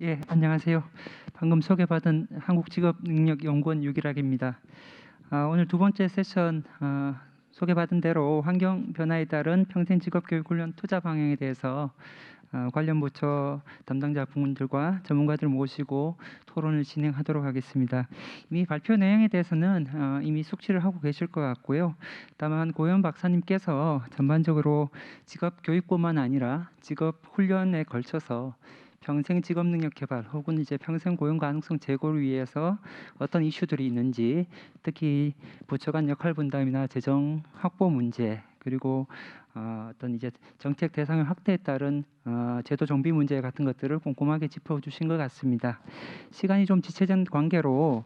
예, 안녕하세요. 방금 소개받은 한국직업능력연구원 유기락입니다. 오늘 두 번째 세션 소개받은 대로 환경 변화에 따른 평생 직업교육훈련 투자 방향에 대해서 관련 부처 담당자 분들과 전문가들 모시고 토론을 진행하도록 하겠습니다. 이미 발표 내용에 대해서는 이미 숙지를 하고 계실 것 같고요. 다만 고현 박사님께서 전반적으로 직업교육뿐만 아니라 직업훈련에 걸쳐서 평생 직업능력 개발 혹은 이제 평생 고용 가능성 제고를 위해서 어떤 이슈들이 있는지, 특히 부처 간 역할 분담이나 재정 확보 문제, 그리고 어떤 이제 정책 대상의 확대에 따른 제도 정비 문제 같은 것들을 꼼꼼하게 짚어주신 것 같습니다. 시간이 좀 지체된 관계로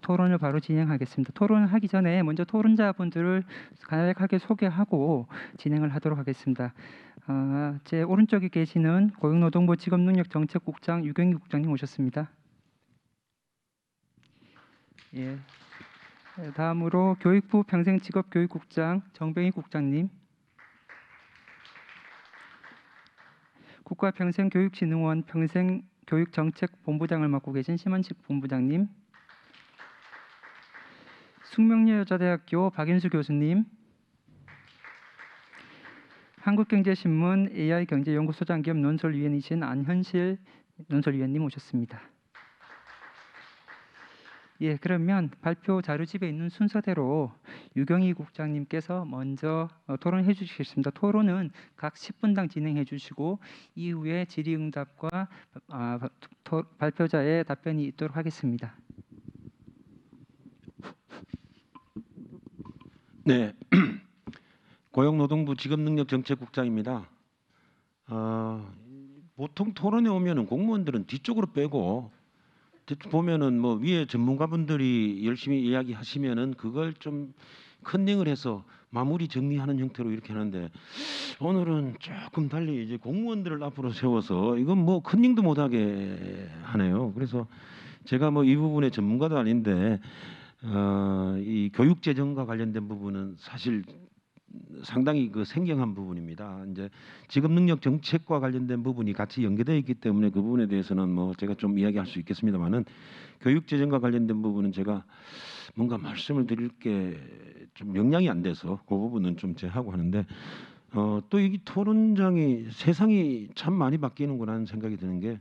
토론을 바로 진행하겠습니다. 토론을 하기 전에 먼저 토론자분들을 간략하게 소개하고 진행을 하도록 하겠습니다. 제 오른쪽에 계시는 고용노동부 직업능력정책국장 유경희 국장님 오셨습니다. 예. 다음으로 교육부 평생직업교육국장 정병희 국장님, 국가평생교육진흥원 평생교육정책본부장을 맡고 계신 심원식 본부장님, 숙명여자대학교 박인수 교수님, 한국경제신문 AI경제연구소장 겸 논설위원이신 안현실 논설위원님 오셨습니다. 예, 그러면 발표 자료집에 있는 순서대로 유경희 국장님께서 먼저 토론해 주시겠습니다. 토론은 각 10분당 진행해 주시고 이후에 질의응답과 발표자의 답변이 있도록 하겠습니다. 네, 고용노동부 직업능력정책국장입니다. 보통 토론에 오면은 공무원들은 뒤쪽으로 빼고 보면은 뭐 위에 전문가분들이 열심히 이야기하시면은 그걸 좀 컨닝을 해서 마무리 정리하는 형태로 이렇게 하는데, 오늘은 조금 달리 이제 공무원들을 앞으로 세워서 이건 뭐 컨닝도 못하게 하네요. 그래서 제가 뭐 이 부분의 전문가도 아닌데 이 교육 재정과 관련된 부분은 사실 상당히 그 생경한 부분입니다. 이제 직업 능력 정책과 관련된 부분이 같이 연계되어 있기 때문에 그 부분에 대해서는 뭐 제가 좀 이야기할 수 있겠습니다만은, 교육 재정과 관련된 부분은 제가 뭔가 말씀을 드릴 게 좀 역량이 안 돼서 그 부분은 좀 제하고 하는데, 또 이 토론장이 세상이 참 많이 바뀌는구나 하는 생각이 드는 게,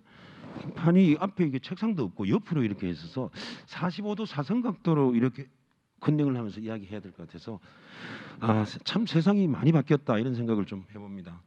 판이 앞에 이게 책상도 없고 옆으로 이렇게 있어서 45도 사선각도로 이렇게 컨닝을 하면서 이야기해야 될 것 같아서 참 세상이 많이 바뀌었다 이런 생각을 좀 해봅니다.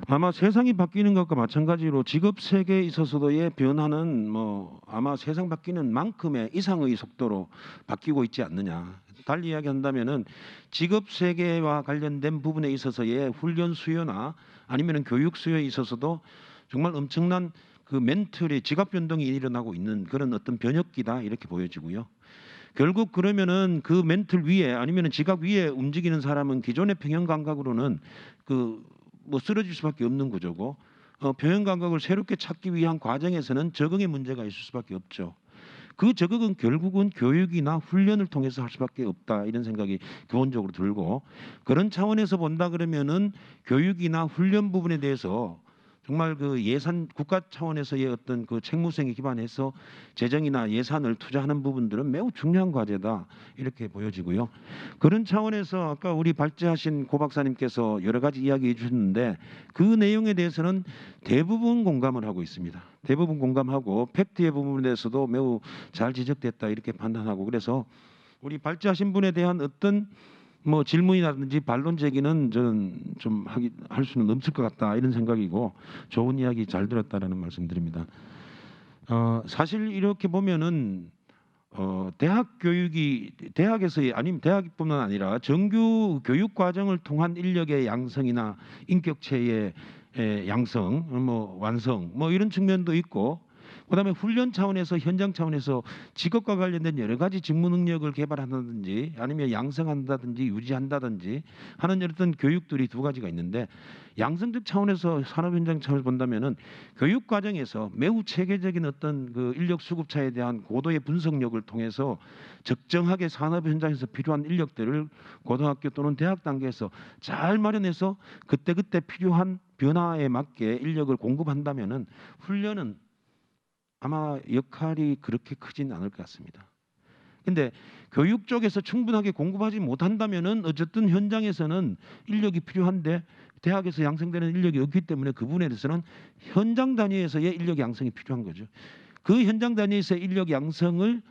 아마 세상이 바뀌는 것과 마찬가지로 직업 세계에 있어서도의 변화는 뭐 아마 세상 바뀌는 만큼의 이상의 속도로 바뀌고 있지 않느냐. 달리 이야기한다면은 직업 세계와 관련된 부분에 있어서의 훈련 수요나 아니면은 교육 수요에 있어서도 정말 엄청난 그 멘틀의 지각 변동이 일어나고 있는 그런 어떤 변혁기다 이렇게 보여지고요. 결국 그러면은 그 멘틀 위에 아니면은 지각 위에 움직이는 사람은 기존의 평형 감각으로는 그 뭐 쓰러질 수밖에 없는 구조고, 평형 감각을 새롭게 찾기 위한 과정에서는 적응의 문제가 있을 수밖에 없죠. 그 적응은 결국은 교육이나 훈련을 통해서 할 수밖에 없다 이런 생각이 기본적으로 들고, 그런 차원에서 본다 그러면은 교육이나 훈련 부분에 대해서 정말 그 예산 국가 차원에서의 어떤 그 책무성에 기반해서 재정이나 예산을 투자하는 부분들은 매우 중요한 과제다 이렇게 보여지고요. 그런 차원에서 아까 우리 발제하신 고 박사님께서 여러 가지 이야기해 주셨는데, 그 내용에 대해서는 대부분 공감을 하고 있습니다. 대부분 공감하고 팩트의 부분에 대해서도 매우 잘 지적됐다 이렇게 판단하고, 그래서 우리 발제하신 분에 대한 어떤 뭐 질문이라든지 반론 제기는 저는 좀 할 수는 없을 것 같다 이런 생각이고, 좋은 이야기 잘 들었다라는 말씀드립니다. 사실 이렇게 보면은 대학 교육이 대학에서의 아니면 대학뿐만 아니라 정규 교육 과정을 통한 인력의 양성이나 인격체의 양성, 뭐 완성, 뭐 이런 측면도 있고, 그다음에 훈련 차원에서 현장 차원에서 직업과 관련된 여러 가지 직무 능력을 개발한다든지 아니면 양성한다든지 유지한다든지 하는 어떤 교육들이 두 가지가 있는데, 양성적 차원에서 산업 현장 차원에서 본다면은 교육 과정에서 매우 체계적인 어떤 그 인력 수급차에 대한 고도의 분석력을 통해서 적정하게 산업 현장에서 필요한 인력들을 고등학교 또는 대학 단계에서 잘 마련해서 그때그때 필요한 변화에 맞게 인력을 공급한다면은 훈련은 아마 역할이 그렇게 크진 않을 것 같습니다. 근데 교육 쪽에서 충분하게 공급하지 못한다면은 어쨌든 현장에서는 인력이 필요한데 대학에서 양성되는 인력이 없기 때문에 그 부분에 대해서는 현장 단위에서의 인력 양성이 필요한 거죠. 그 현장 단위에서의 인력 양성을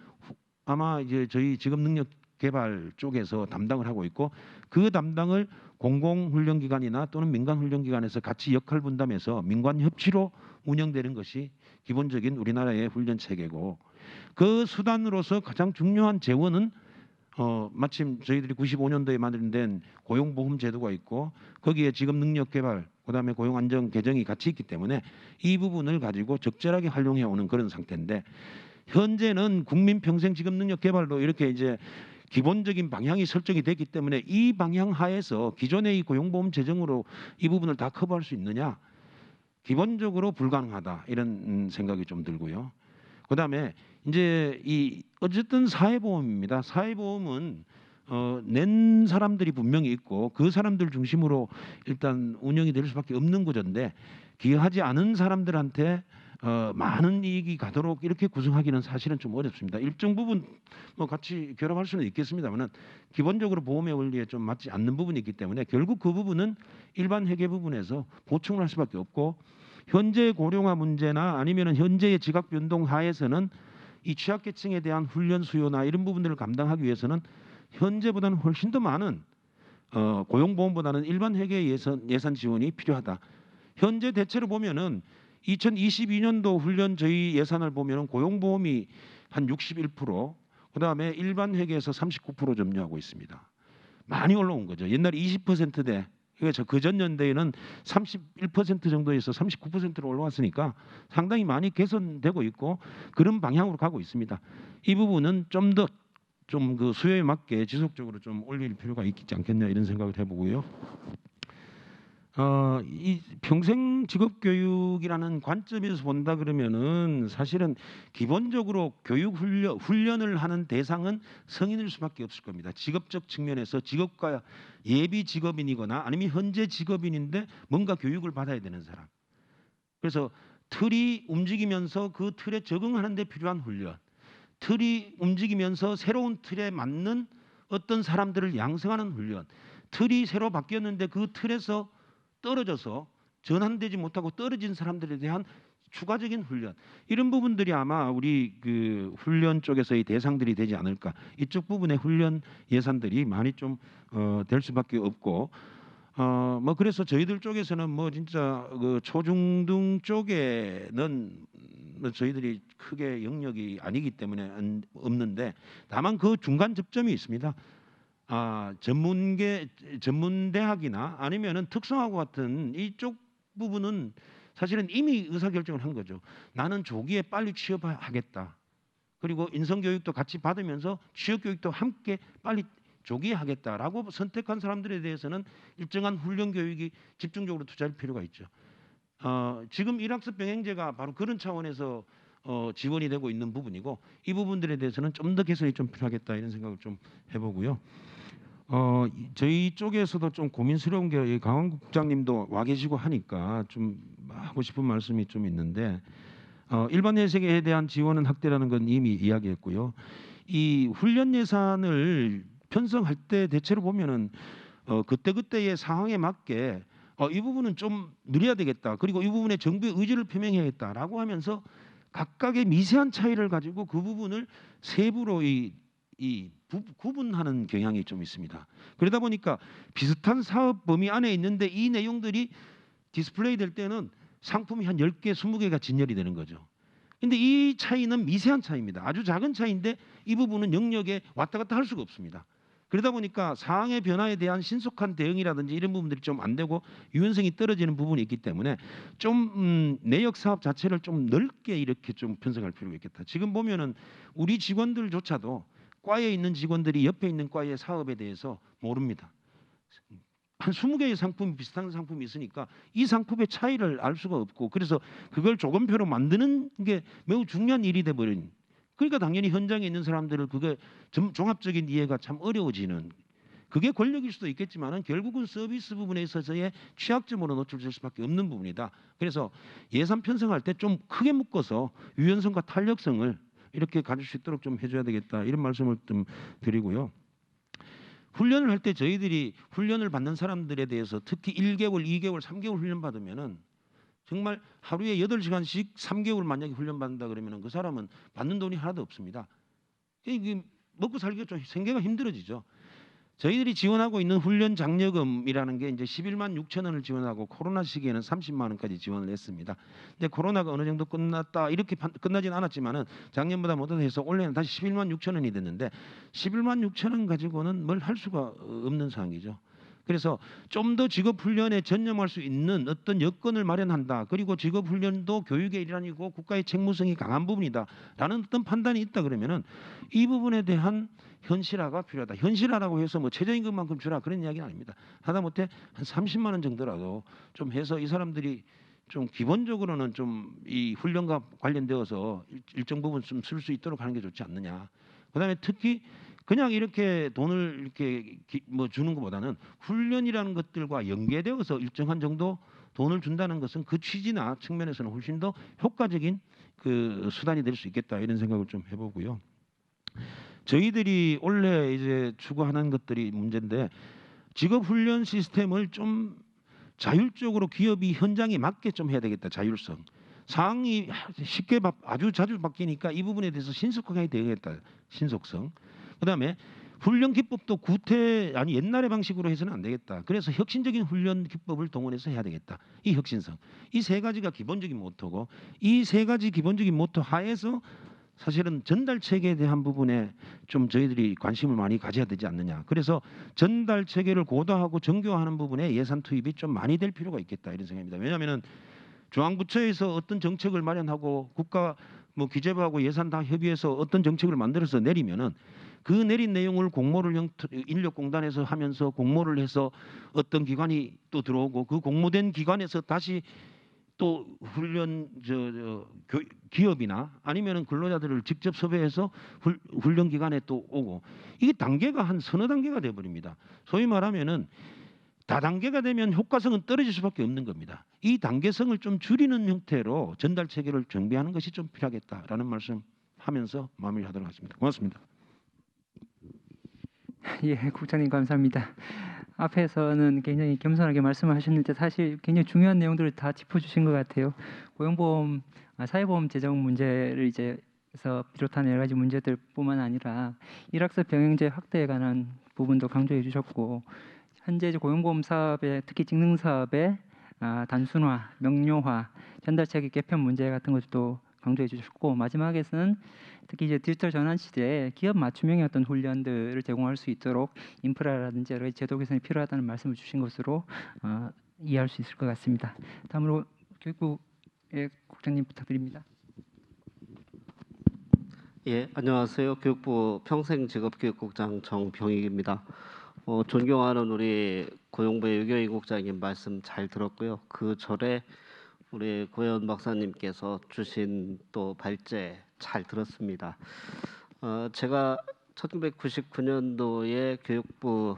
아마 이제 저희 직업 능력 개발 쪽에서 담당을 하고 있고 그 담당을 공공훈련기관이나 또는 민간훈련기관에서 같이 역할 분담해서 민관 협치로 운영되는 것이 기본적인 우리나라의 훈련 체계고 그 수단으로서 가장 중요한 재원은 마침 저희들이 95년도에 마련된 고용보험 제도가 있고 거기에 직업 능력 개발 그다음에 고용 안정 개정이 같이 있기 때문에 이 부분을 가지고 적절하게 활용해 오는 그런 상태인데 현재는 국민 평생 직업 능력 개발로 이렇게 이제 기본적인 방향이 설정이 됐기 때문에 이 방향 하에서 기존의 이 고용보험 재정으로 이 부분을 다 커버할 수 있느냐? 기본적으로 불가능하다 이런 생각이 좀 들고요. 그다음에 이제 이 어쨌든 사회보험입니다. 사회보험은 낸 사람들이 분명히 있고 그 사람들 중심으로 일단 운영이 될 수밖에 없는 구조인데 기여하지 않은 사람들한테 많은 이익이 가도록 이렇게 구성하기는 사실은 좀 어렵습니다. 일정 부분 뭐 같이 결합할 수는 있겠습니다만은 기본적으로 보험의 원리에 좀 맞지 않는 부분이 있기 때문에 결국 그 부분은 일반 회계 부분에서 보충을 할 수밖에 없고 현재 고령화 문제나 아니면은 현재의 지각 변동 하에서는 이 취약계층에 대한 훈련 수요나 이런 부분들을 감당하기 위해서는 현재보다는 훨씬 더 많은 고용보험보다는 일반 회계 예산 지원이 필요하다. 현재 대체로 보면은 2022년도 훈련 저희 예산을 보면은 고용보험이 한 61%, 그다음에 일반 회계에서 39% 점유하고 있습니다. 많이 올라온 거죠. 옛날에 20%대 그래서 그전 연대에는 31% 정도에서 39%로 올라왔으니까 상당히 많이 개선되고 있고 그런 방향으로 가고 있습니다. 이 부분은 좀 더 좀 그 수요에 맞게 지속적으로 좀 올릴 필요가 있지 않겠냐 이런 생각을 해보고요. 이 평생 직업 교육이라는 관점에서 본다 그러면은 사실은 기본적으로 교육 훈련을 하는 대상은 성인일 수밖에 없을 겁니다. 직업적 측면에서 직업과 예비 직업인이거나 아니면 현재 직업인인데 뭔가 교육을 받아야 되는 사람. 그래서 틀이 움직이면서 그 틀에 적응하는 데 필요한 훈련. 틀이 움직이면서 새로운 틀에 맞는 어떤 사람들을 양성하는 훈련. 틀이 새로 바뀌었는데 그 틀에서 떨어져서 전환되지 못하고 떨어진 사람들에 대한 추가적인 훈련 이런 부분들이 아마 우리 그 훈련 쪽에서의 대상들이 되지 않을까 이쪽 부분의 훈련 예산들이 많이 좀 될 수밖에 없고 뭐 그래서 저희들 쪽에서는 뭐 진짜 그 초중등 쪽에는 뭐 저희들이 크게 영역이 아니기 때문에 없는데 다만 그 중간 접점이 있습니다. 전문대학이나 아니면은 특성화고 같은 이쪽 부분은 사실은 이미 의사결정을 한 거죠. 나는 조기에 빨리 취업하겠다. 그리고 인성교육도 같이 받으면서 취업교육도 함께 빨리 조기에 하겠다라고 선택한 사람들에 대해서는 일정한 훈련 교육이 집중적으로 투자할 필요가 있죠. 지금 일학습 병행제가 바로 그런 차원에서 지원이 되고 있는 부분이고 이 부분들에 대해서는 좀 더 개선이 좀 필요하겠다 이런 생각을 좀 해보고요. 저희 쪽에서도 좀 고민스러운 게 강원 국장님도 와 계시고 하니까 좀 하고 싶은 말씀이 좀 있는데 일반 예색에 대한 지원은 확대라는 건 이미 이야기했고요. 이 훈련 예산을 편성할 때 대체로 보면은 그때그때의 상황에 맞게 이 부분은 좀 늘려야 되겠다. 그리고 이 부분에 정부의 의지를 표명해야겠다라고 하면서 각각의 미세한 차이를 가지고 그 부분을 세부로 구분하는 경향이 좀 있습니다. 그러다 보니까 비슷한 사업 범위 안에 있는데 이 내용들이 디스플레이 될 때는 상품이 한 10개, 20개가 진열이 되는 거죠. 근데 이 차이는 미세한 차이입니다. 아주 작은 차이인데 이 부분은 영역에 왔다 갔다 할 수가 없습니다. 그러다 보니까 상황의 변화에 대한 신속한 대응이라든지 이런 부분들이 좀 안 되고 유연성이 떨어지는 부분이 있기 때문에 좀 내역 사업 자체를 좀 넓게 이렇게 좀 편성할 필요가 있겠다. 지금 보면은 우리 직원들조차도 과에 있는 직원들이 옆에 있는 과의 사업에 대해서 모릅니다. 한 20개의 상품이 비슷한 상품이 있으니까 이 상품의 차이를 알 수가 없고 그래서 그걸 조건표로 만드는 게 매우 중요한 일이 돼버린 그러니까 당연히 현장에 있는 사람들을 그게 종합적인 이해가 참 어려워지는 그게 권력일 수도 있겠지만은 결국은 서비스 부분에 있어서의 취약점으로 노출될 수밖에 없는 부분이다. 그래서 예산 편성할 때 좀 크게 묶어서 유연성과 탄력성을 이렇게 가질 수 있도록 좀 해줘야 되겠다, 이런 말씀을 좀 드리고요. 훈련을 할 때 저희들이 훈련을 받는 사람들에 대해서 특히 1개월, 2개월, 3개월 훈련 받으면은 정말 하루에 8시간씩 3개월 만약에 훈련 받는다 그러면은 그 사람은 받는 돈이 하나도 없습니다. 이게 먹고 살기가 좀 생계가 힘들어지죠. 저희들이 지원하고 있는 훈련 장려금이라는 게 이제 11만 6천 원을 지원하고 코로나 시기에는 30만 원까지 지원을 했습니다. 근데 코로나가 어느 정도 끝났다 이렇게 끝나진 않았지만은 작년보다 못해서 올해는 다시 11만 6천 원이 됐는데 11만 6천 원 가지고는 뭘 할 수가 없는 상황이죠. 그래서 좀 더 직업 훈련에 전념할 수 있는 어떤 여건을 마련한다. 그리고 직업 훈련도 교육의 일환이고 국가의 책무성이 강한 부분이다라는 어떤 판단이 있다 그러면은 이 부분에 대한 현실화가 필요하다. 현실화라고 해서 뭐 최저임금만큼 주라 그런 이야기는 아닙니다. 하다못해 한 30만 원 정도라도 좀 해서 이 사람들이 좀 기본적으로는 좀 이 훈련과 관련되어서 일정 부분 좀 쓸 수 있도록 하는 게 좋지 않느냐. 그다음에 특히 그냥 이렇게 돈을 이렇게 뭐 주는 것보다는 훈련이라는 것들과 연계되어서 일정한 정도 돈을 준다는 것은 그 취지나 측면에서는 훨씬 더 효과적인 그 수단이 될 수 있겠다, 이런 생각을 좀 해보고요. 저희들이 원래 이제 추구하는 것들이 문제인데 직업 훈련 시스템을 좀 자율적으로 기업이 현장에 맞게 좀 해야 되겠다. 자율성. 상황이 쉽게 아주 자주 바뀌니까 이 부분에 대해서 신속하게 되겠다. 신속성. 그다음에 훈련 기법도 옛날의 방식으로 해서는 안 되겠다. 그래서 혁신적인 훈련 기법을 동원해서 해야 되겠다. 이 혁신성. 이 세 가지가 기본적인 모토고, 이 세 가지 기본적인 모토 하에서 사실은 전달 체계에 대한 부분에 좀 저희들이 관심을 많이 가져야 되지 않느냐. 그래서 전달 체계를 고도화하고 정교화하는 부분에 예산 투입이 좀 많이 될 필요가 있겠다, 이런 생각입니다. 왜냐하면은 중앙부처에서 어떤 정책을 마련하고 국가 뭐 기재부하고 예산 다 협의해서 어떤 정책을 만들어서 내리면은 그 내린 내용을 인력공단에서 하면서 공모를 해서 어떤 기관이 또 들어오고 그 공모된 기관에서 다시 또 기업이나 아니면은 근로자들을 직접 섭외해서 훈련 기관에 또 오고, 이게 단계가 한 서너 단계가 돼 버립니다. 소위 말하면은 다단계가 되면 효과성은 떨어질 수밖에 없는 겁니다. 이 단계성을 좀 줄이는 형태로 전달 체계를 정비하는 것이 좀 필요하겠다라는 말씀하면서 마무리하도록 하겠습니다. 고맙습니다. 예, 국장님 감사합니다. 앞에서는 굉장히 겸손하게 말씀을 하셨는데 사실 굉장히 중요한 내용들을 다 짚어주신 것 같아요. 고용보험, 사회보험 재정 문제를 이제서 비롯한 여러 가지 문제들뿐만 아니라 일학사 병행제 확대에 관한 부분도 강조해 주셨고, 현재 이제 고용보험 사업의 특히 직능 사업의 단순화, 명료화, 전달 체계 개편 문제 같은 것도 강조해 주셨고, 마지막에서는 특히 이제 디지털 전환 시대에 기업 맞춤형의 어떤 훈련들을 제공할 수 있도록 인프라라든지 여러 가지 제도 개선이 필요하다는 말씀을 주신 것으로 이해할 수 있을 것 같습니다. 다음으로 교육부의 국장님 부탁드립니다. 예, 안녕하세요. 교육부 평생직업교육국장 정병익입니다. 존경하는 우리 고용부의 유경희 국장님 말씀 잘 들었고요. 그 절에 우리 고현 박사님께서 주신 또 발제 잘 들었습니다. 제가 1999년도에 교육부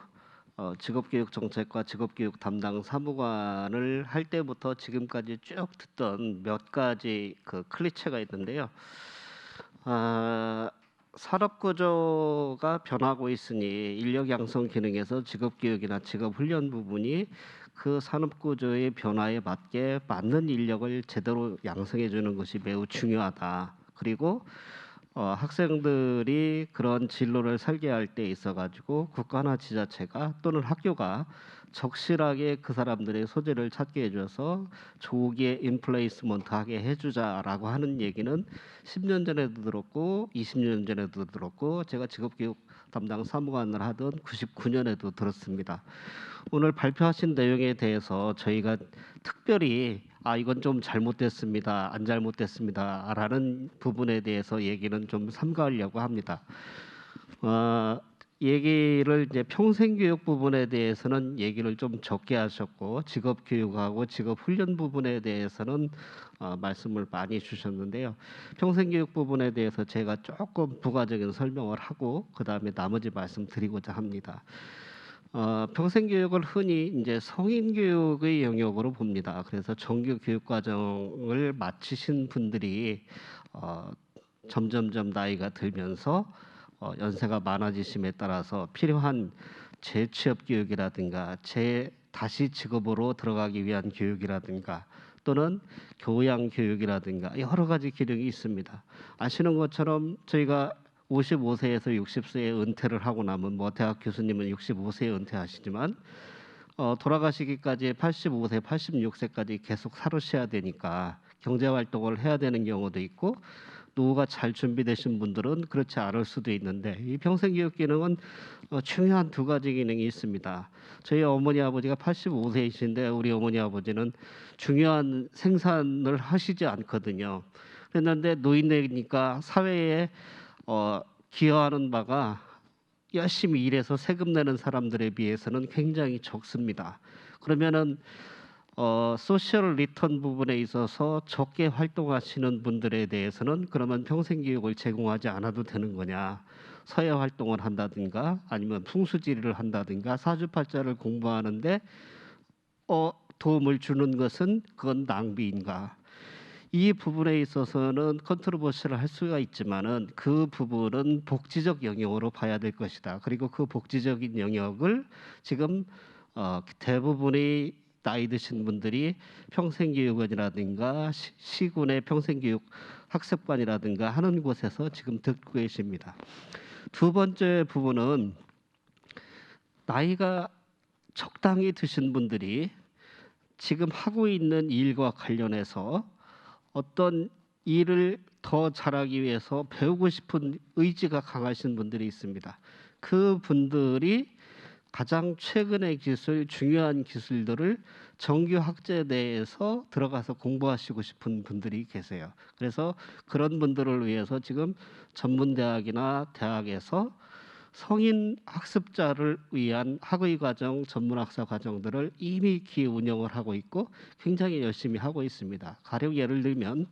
직업교육정책과 직업교육 담당 사무관을 할 때부터 지금까지 쭉 듣던 몇 가지 그 클리셰가 있는데요. 산업 구조가 변하고 있으니 인력 양성 기능에서 직업 교육이나 직업 훈련 부분이 그 산업 구조의 변화에 맞게 맞는 인력을 제대로 양성해 주는 것이 매우 중요하다. 그리고 학생들이 그런 진로를 설계할 때 있어 가지고 국가나 지자체가 또는 학교가 적실하게 그 사람들의 소재를 찾게 해줘서 조기에 인플레이스먼트하게 해주자라고 하는 얘기는 10년 전에도 들었고 20년 전에도 들었고 제가 직업교육 담당 사무관을 하던 99년에도 들었습니다. 오늘 발표하신 내용에 대해서 저희가 특별히 이건 좀 잘못됐습니다, 안 잘못됐습니다라는 부분에 대해서 얘기는 좀 삼가하려고 합니다. 얘기를 이제 평생교육 부분에 대해서는 얘기를 좀 적게 하셨고 직업교육하고 직업훈련 부분에 대해서는 말씀을 많이 주셨는데요. 평생교육 부분에 대해서 제가 조금 부가적인 설명을 하고 그 다음에 나머지 말씀드리고자 합니다. 평생교육을 흔히 이제 성인교육의 영역으로 봅니다. 그래서 정규 교육과정을 마치신 분들이 점점점 나이가 들면서 연세가 많아지심에 따라서 필요한 재취업 교육이라든가 다시 직업으로 들어가기 위한 교육이라든가 또는 교양 교육이라든가 여러 가지 기능이 있습니다. 아시는 것처럼 저희가 55세에서 60세에 은퇴를 하고 나면 뭐 대학 교수님은 65세에 은퇴하시지만 돌아가시기까지 85세, 86세까지 계속 살으셔야 되니까 경제 활동을 해야 되는 경우도 있고 노후가 잘 준비되신 분들은 그렇지 않을 수도 있는데 이 평생교육 기능은 중요한 두 가지 기능이 있습니다. 저희 어머니 아버지가 85세이신데 우리 어머니 아버지는 중요한 생산을 하시지 않거든요. 그랬는데 노인네니까 사회에 기여하는 바가 열심히 일해서 세금 내는 사람들에 비해서는 굉장히 적습니다. 그러면은 소셜 리턴 부분에 있어서 적게 활동하시는 분들에 대해서는 그러면 평생교육을 제공하지 않아도 되는 거냐? 서예 활동을 한다든가 아니면 풍수지리를 한다든가 사주팔자를 공부하는데 도움을 주는 것은 그건 낭비인가? 이 부분에 있어서는 컨트로버시를 할 수가 있지만은 그 부분은 복지적 영역으로 봐야 될 것이다. 그리고 그 복지적인 영역을 지금 대부분의 나이 드신 분들이 평생교육원이라든가 시군의 평생교육 학습관이라든가 하는 곳에서 지금 듣고 계십니다. 두 번째 부분은 나이가 적당히 드신 분들이 지금 하고 있는 일과 관련해서 어떤 일을 더 잘하기 위해서 배우고 싶은 의지가 강하신 분들이 있습니다. 그 분들이 가장 최근의 기술, 중요한 기술들을 정규 학제대에서 들어가서 공부하시고 싶은 분들이 계세요. 그래서 그런 분들을 위해서 지금 전문대학이나 대학에서 성인 학습자를 위한 학위과정, 전문학사 과정들을 이미 기운영을 하고 있고 굉장히 열심히 하고 있습니다. 가령 예를 들면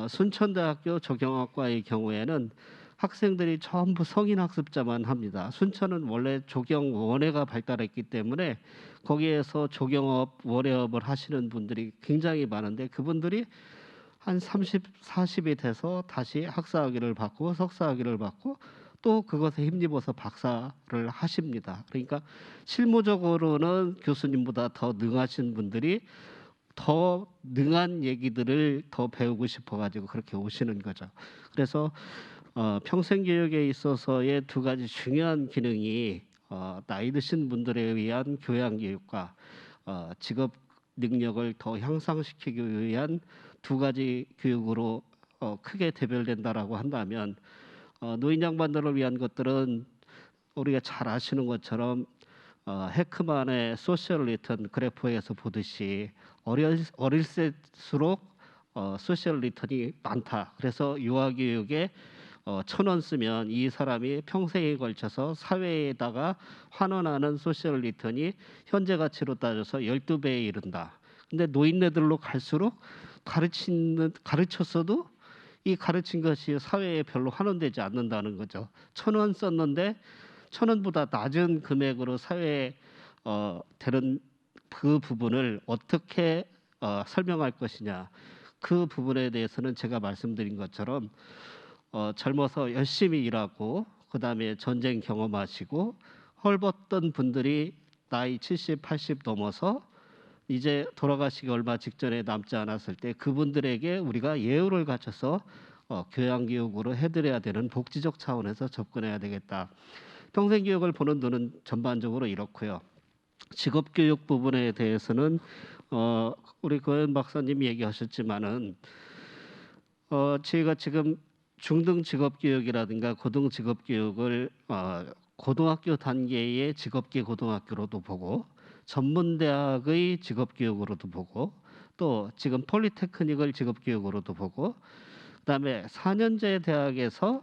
순천대학교 조경학과의 경우에는 학생들이 전부 성인 학습자만 합니다. 순천은 원래 조경원회가 발달했기 때문에 거기에서 조경업, 원예업을 하시는 분들이 굉장히 많은데 그분들이 한 30, 40이 돼서 다시 학사학위를 받고 석사학위를 받고 또 그것에 힘입어서 박사를 하십니다. 그러니까 실무적으로는 교수님보다 더 능하신 분들이 더 능한 얘기들을 더 배우고 싶어가지고 그렇게 오시는 거죠. 그래서 평생교육에 있어서의 두 가지 중요한 기능이 나이 드신 분들에 위한 교양교육과 직업 능력을 더 향상시키기 위한 두 가지 교육으로 크게 대별된다라고 한다면 노인 양반들을 위한 것들은 우리가 잘 아시는 것처럼 헤크만의 소셜 리턴 그래프에서 보듯이 어릴수록 소셜 리턴이 많다. 그래서 유아교육에 1,000원 쓰면 이 사람이 평생에 걸쳐서 사회에다가 환원하는 소셜 리턴이 현재 가치로 따져서 12배에 이른다. 근데 노인네들로 갈수록 가르쳤어도 이 가르친 것이 사회에 별로 환원되지 않는다는 거죠. 1,000원 썼는데 1,000원보다 낮은 금액으로 사회에 되는 그 부분을 어떻게 설명할 것이냐. 그 부분에 대해서는 제가 말씀드린 것처럼 젊어서 열심히 일하고 그다음에 전쟁 경험하시고 헐벗던 분들이 나이 70, 80 넘어서 이제 돌아가시기 얼마 직전에 남지 않았을 때 그분들에게 우리가 예우를 갖춰서 교양교육으로 해드려야 되는 복지적 차원에서 접근해야 되겠다. 평생교육을 보는 눈은 전반적으로 이렇고요. 직업교육 부분에 대해서는 우리 고현 박사님이 얘기하셨지만은 저희가 지금 중등 직업교육이라든가 고등 직업교육을 고등학교 단계의 직업계 고등학교로도 보고 전문대학의 직업교육으로도 보고 또 지금 폴리테크닉을 직업교육으로도 보고 그다음에 4년제 대학에서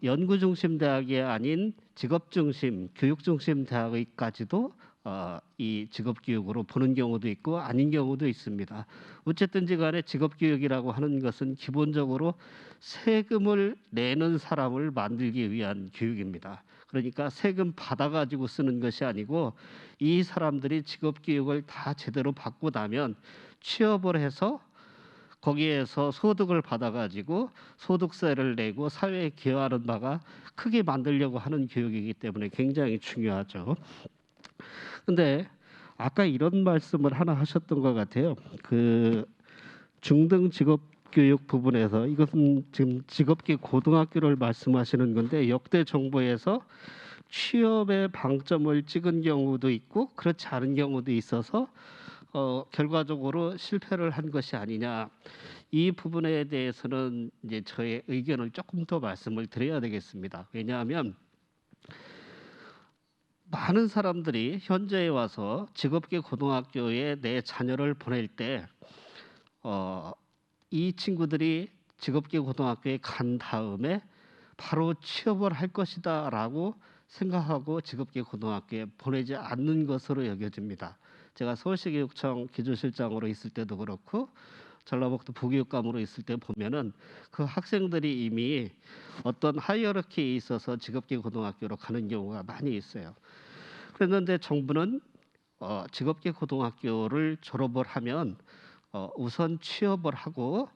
연구중심 대학이 아닌 직업중심, 교육중심 대학까지도 이 직업교육으로 보는 경우도 있고 아닌 경우도 있습니다. 어쨌든지 간에 직업교육이라고 하는 것은 기본적으로 세금을 내는 사람을 만들기 위한 교육입니다. 그러니까 세금 받아가지고 쓰는 것이 아니고 이 사람들이 직업교육을 다 제대로 받고 나면 취업을 해서 거기에서 소득을 받아가지고 소득세를 내고 사회에 기여하는 바가 크게 만들려고 하는 교육이기 때문에 굉장히 중요하죠. 근데 아까 이런 말씀을 하나 하셨던 것 같아요. 그 중등 직업 교육 부분에서 이것은 지금 직업기 고등학교를 말씀하시는 건데 역대 정부에서 취업에 방점을 찍은 경우도 있고 그렇지 않은 경우도 있어서 결과적으로 실패를 한 것이 아니냐. 이 부분에 대해서는 이제 저의 의견을 조금 더 말씀을 드려야 되겠습니다. 왜냐하면 많은 사람들이 현재에 와서 직업계 고등학교에 내 자녀를 보낼 때 이 친구들이 직업계 고등학교에 간 다음에 바로 취업을 할 것이다라고 생각하고 직업계 고등학교에 보내지 않는 것으로 여겨집니다. 제가 서울시교육청 기조실장으로 있을 때도 그렇고 전라북도 부교육감으로 있을 때 보면은 그 학생들이 이미 어떤 하이어르키에 있어서 직업계 고등학교로 가는 경우가 많이 있어요. 그랬는데 정부는 직업계 고등학교를 졸업을 하면 우선 취업을 하고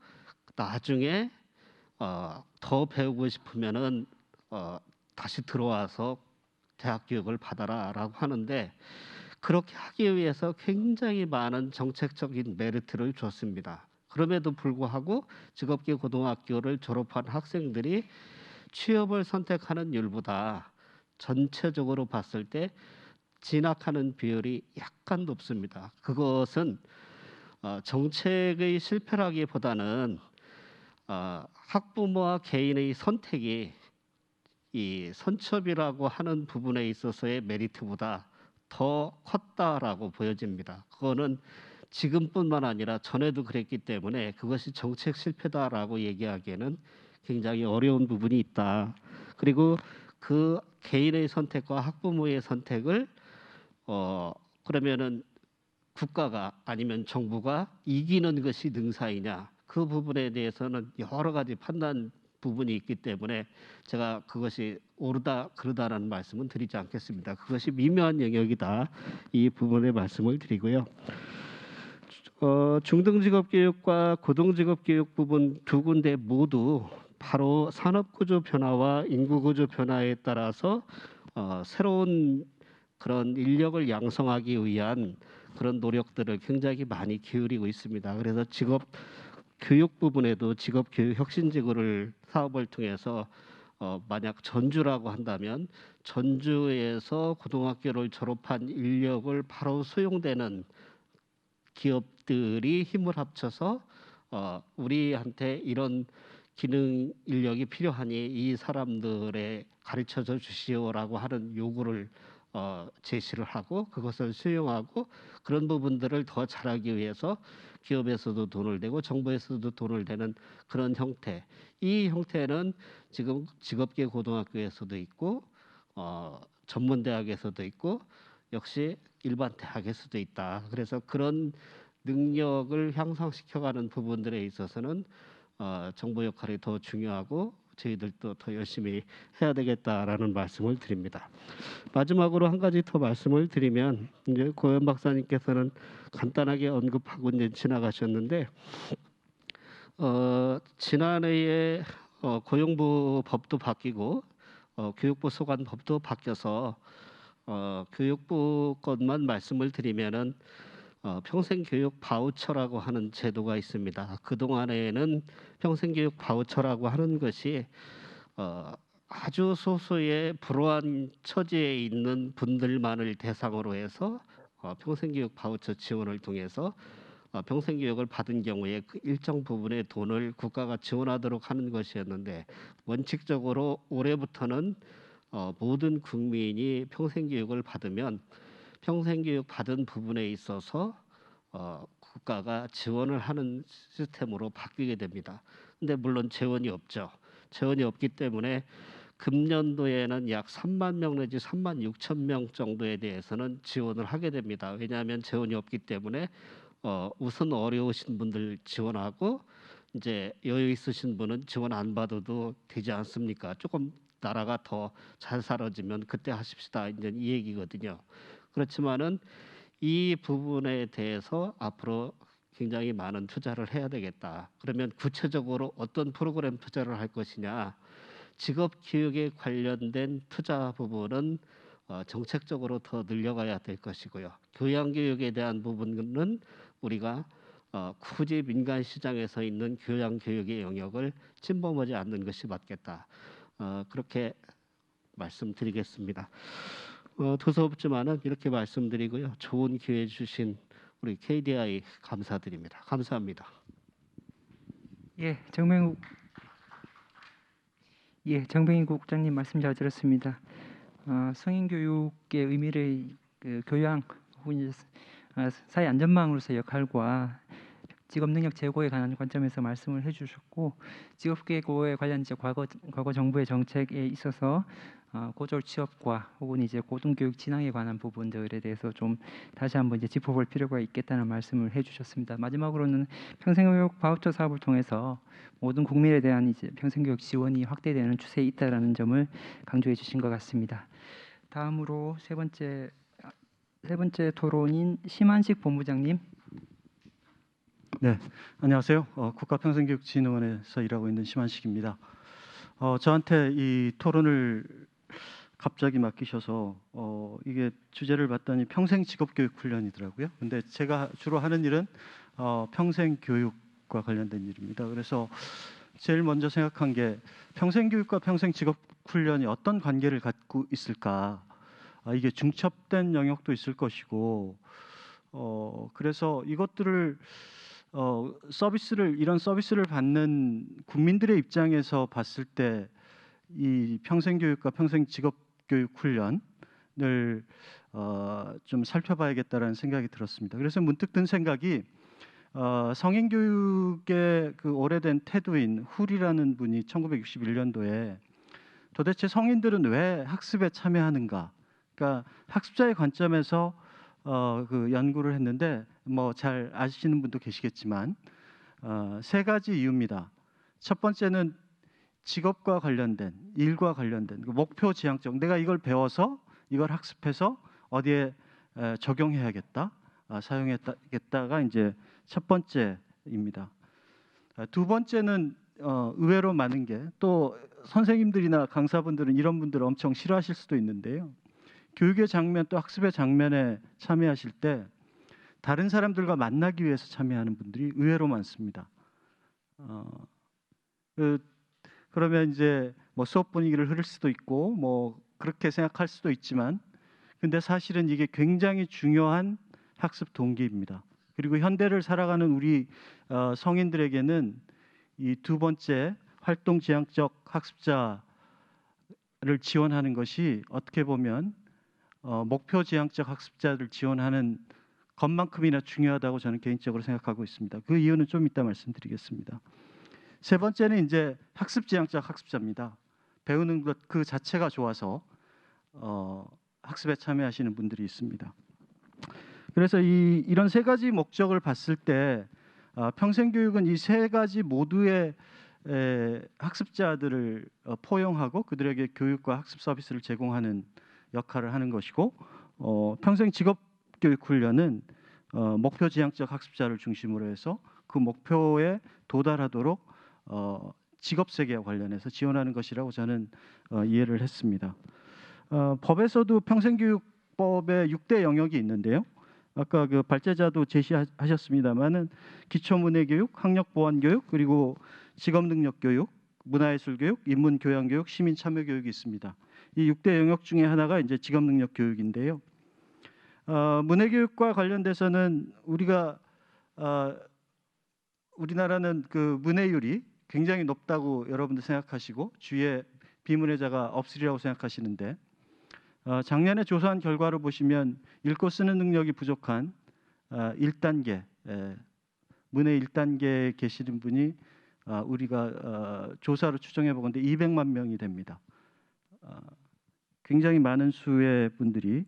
나중에 더 배우고 싶으면은 다시 들어와서 대학 교육을 받아라라고 하는데 그렇게 하기 위해서 굉장히 많은 정책적인 메리트를 줬습니다. 그럼에도 불구하고 직업계 고등학교를 졸업한 학생들이 취업을 선택하는 율보다 전체적으로 봤을 때 진학하는 비율이 약간 높습니다. 그것은 정책의 실패라기보다는 학부모와 개인의 선택이 이 선첩이라고 하는 부분에 있어서의 메리트보다 더 컸다라고 보여집니다. 그거는 지금뿐만 아니라 전에도 그랬기 때문에 그것이 정책 실패다라고 얘기하기에는 굉장히 어려운 부분이 있다. 그리고 그 개인의 선택과 학부모의 선택을 그러면은 국가가 아니면 정부가 이기는 것이 능사이냐 그 부분에 대해서는 여러 가지 판단 부분이 있기 때문에 제가 그것이 옳다 그르다라는 말씀은 드리지 않겠습니다. 그것이 미묘한 영역이다 이 부분에 말씀을 드리고요. 중등직업교육과 고등직업교육 부분 두 군데 모두 바로 산업구조 변화와 인구구조 변화에 따라서 새로운 그런 인력을 양성하기 위한 그런 노력들을 굉장히 많이 기울이고 있습니다. 그래서 직업 교육 부분에도 직업 교육 혁신지구를 사업을 통해서 만약 전주라고 한다면 전주에서 고등학교를 졸업한 인력을 바로 수용되는 기업들이 힘을 합쳐서 우리한테 이런 기능 인력이 필요하니 이 사람들의 가르쳐 주시오라고 하는 요구를 제시를 하고 그것을 수용하고 그런 부분들을 더 잘하기 위해서 기업에서도 돈을 내고 정부에서도 돈을 내는 그런 형태. 이 형태는 지금 직업계 고등학교에서도 있고 전문대학에서도 있고 역시 일반 대학에서도 있다. 그래서 그런 능력을 향상시켜가는 부분들에 있어서는 정부 역할이 더 중요하고 저희들도 더 열심히 해야 되겠다라는 말씀을 드립니다. 마지막으로 한 가지 더 말씀을 드리면 이제 고현 박사님께서는 간단하게 언급하고 이제 지나가셨는데 지난해에 고용부 법도 바뀌고 교육부 소관법도 바뀌어서 교육부 것만 말씀을 드리면은 평생교육 바우처라고 하는 제도가 있습니다. 그 동안에는 평생교육 바우처라고 하는 것이 아주 소수의 불우한 처지에 있는 분들만을 대상으로 해서 평생교육 바우처 지원을 통해서 평생교육을 받은 경우에 그 일정 부분의 돈을 국가가 지원하도록 하는 것이었는데 원칙적으로 올해부터는 모든 국민이 평생교육을 받으면 평생교육 받은 부분에 있어서 국가가 지원을 하는 시스템으로 바뀌게 됩니다. 근데 물론 재원이 없죠. 재원이 없기 때문에 금년도에는 약 3만 명 내지 3만 6천 명 정도에 대해서는 지원을 하게 됩니다. 왜냐하면 재원이 없기 때문에 우선 어려우신 분들 지원하고 이제 여유 있으신 분은 지원 안 받아도 되지 않습니까? 조금 나라가 더 잘 살아지면 그때 하십시다. 이제 이 얘기거든요. 그렇지만은 이 부분에 대해서 앞으로 굉장히 많은 투자를 해야 되겠다. 그러면 구체적으로 어떤 프로그램 투자를 할 것이냐? 직업 교육에 관련된 투자 부분은 정책적으로 더 늘려가야 될 것이고요. 교양 교육에 대한 부분은 우리가 굳이 민간 시장에서 있는 교양 교육의 영역을 침범하지 않는 것이 맞겠다. 그렇게 말씀드리겠습니다. 두서없지만은 이렇게 말씀드리고요. 좋은 기회 주신 우리 KDI 감사드립니다. 감사합니다. 예, 정병희 국장님 말씀 잘 들었습니다. 성인 교육의 의미를 교양 혹은 이제 사회 안전망으로서의 역할과 직업 능력 제고에 관한 관점에서 말씀을 해주셨고, 직업 계고에 관련 이제 과거 정부의 정책에 있어서 고졸 취업과 혹은 이제 고등교육 진학에 관한 부분들에 대해서 좀 다시 한번 이제 짚어볼 필요가 있겠다는 말씀을 해주셨습니다. 마지막으로는 평생교육 바우처 사업을 통해서 모든 국민에 대한 이제 평생교육 지원이 확대되는 추세에 있다라는 점을 강조해 주신 것 같습니다. 다음으로 세 번째 토론인 심한식 본부장님. 네, 안녕하세요. 국가평생교육진흥원에서 일하고 있는 심한식입니다. 저한테 이 토론을 갑자기 맡기셔서 이게 주제를 봤더니 평생 직업교육 훈련이더라고요. 근데 제가 주로 하는 일은 평생교육과 관련된 일입니다. 그래서 제일 먼저 생각한 게 평생교육과 평생직업훈련이 어떤 관계를 갖고 있을까? 이게 중첩된 영역도 있을 것이고, 그래서 이것들을 이런 서비스를 받는 국민들의 입장에서 봤을 때 이 평생교육과 평생직업교육훈련을 좀 살펴봐야겠다라는 생각이 들었습니다. 그래서 문득 든 생각이 성인교육의 그 오래된 태도인 훌이라는 분이 1961년도에 도대체 성인들은 왜 학습에 참여하는가? 그러니까 학습자의 관점에서 그 연구를 했는데 뭐 잘 아시는 분도 계시겠지만 세 가지 이유입니다. 첫 번째는 직업과 관련된 일과 관련된 그 목표 지향적, 내가 이걸 배워서 이걸 학습해서 어디에 적용해야겠다, 사용해야겠다가 이제 첫 번째입니다. 두 번째는 의외로 많은 게, 또 선생님들이나 강사분들은 이런 분들을 엄청 싫어하실 수도 있는데요. 교육의 장면 또 학습의 장면에 참여하실 때 다른 사람들과 만나기 위해서 참여하는 분들이 의외로 많습니다. 그러면 이제 뭐 수업 분위기를 흐릴 수도 있고 뭐 그렇게 생각할 수도 있지만, 근데 사실은 이게 굉장히 중요한 학습 동기입니다. 그리고 현대를 살아가는 우리 성인들에게는 이 두 번째 활동 지향적 학습자를 지원하는 것이 어떻게 보면 목표 지향적 학습자를 지원하는 것만큼이나 중요하다고 저는 개인적으로 생각하고 있습니다. 그 이유는 좀 이따 말씀드리겠습니다. 세 번째는 이제 학습 지향적 학습자입니다. 배우는 것 그 자체가 좋아서 학습에 참여하시는 분들이 있습니다. 그래서 이런 세 가지 목적을 봤을 때 평생교육은 이 세 가지 모두의 학습자들을 포용하고 그들에게 교육과 학습 서비스를 제공하는 역할을 하는 것이고, 평생 직업교육훈련은 목표 지향적 학습자를 중심으로 해서 그 목표에 도달하도록 직업 세계와 관련해서 지원하는 것이라고 저는 이해를 했습니다. 법에서도 평생교육법에 6대 영역이 있는데요. 아까 그 발제자도 제시하셨습니다만은 기초문해교육, 학력보완교육, 그리고 직업능력교육, 문화예술교육, 인문교양교육, 시민참여교육이 있습니다. 이 6대 영역 중에 하나가 이제 직업능력교육인데요. 문해교육과 관련돼서는 우리나라는 그 문해율이 굉장히 높다고 여러분들 생각하시고 주위에 비문해자가 없으리라고 생각하시는데, 작년에 조사한 결과를 보시면 읽고 쓰는 능력이 부족한 1단계 문해 1단계에 계시는 분이 우리가 조사로 추정해 보건데 200만 명이 됩니다. 굉장히 많은 수의 분들이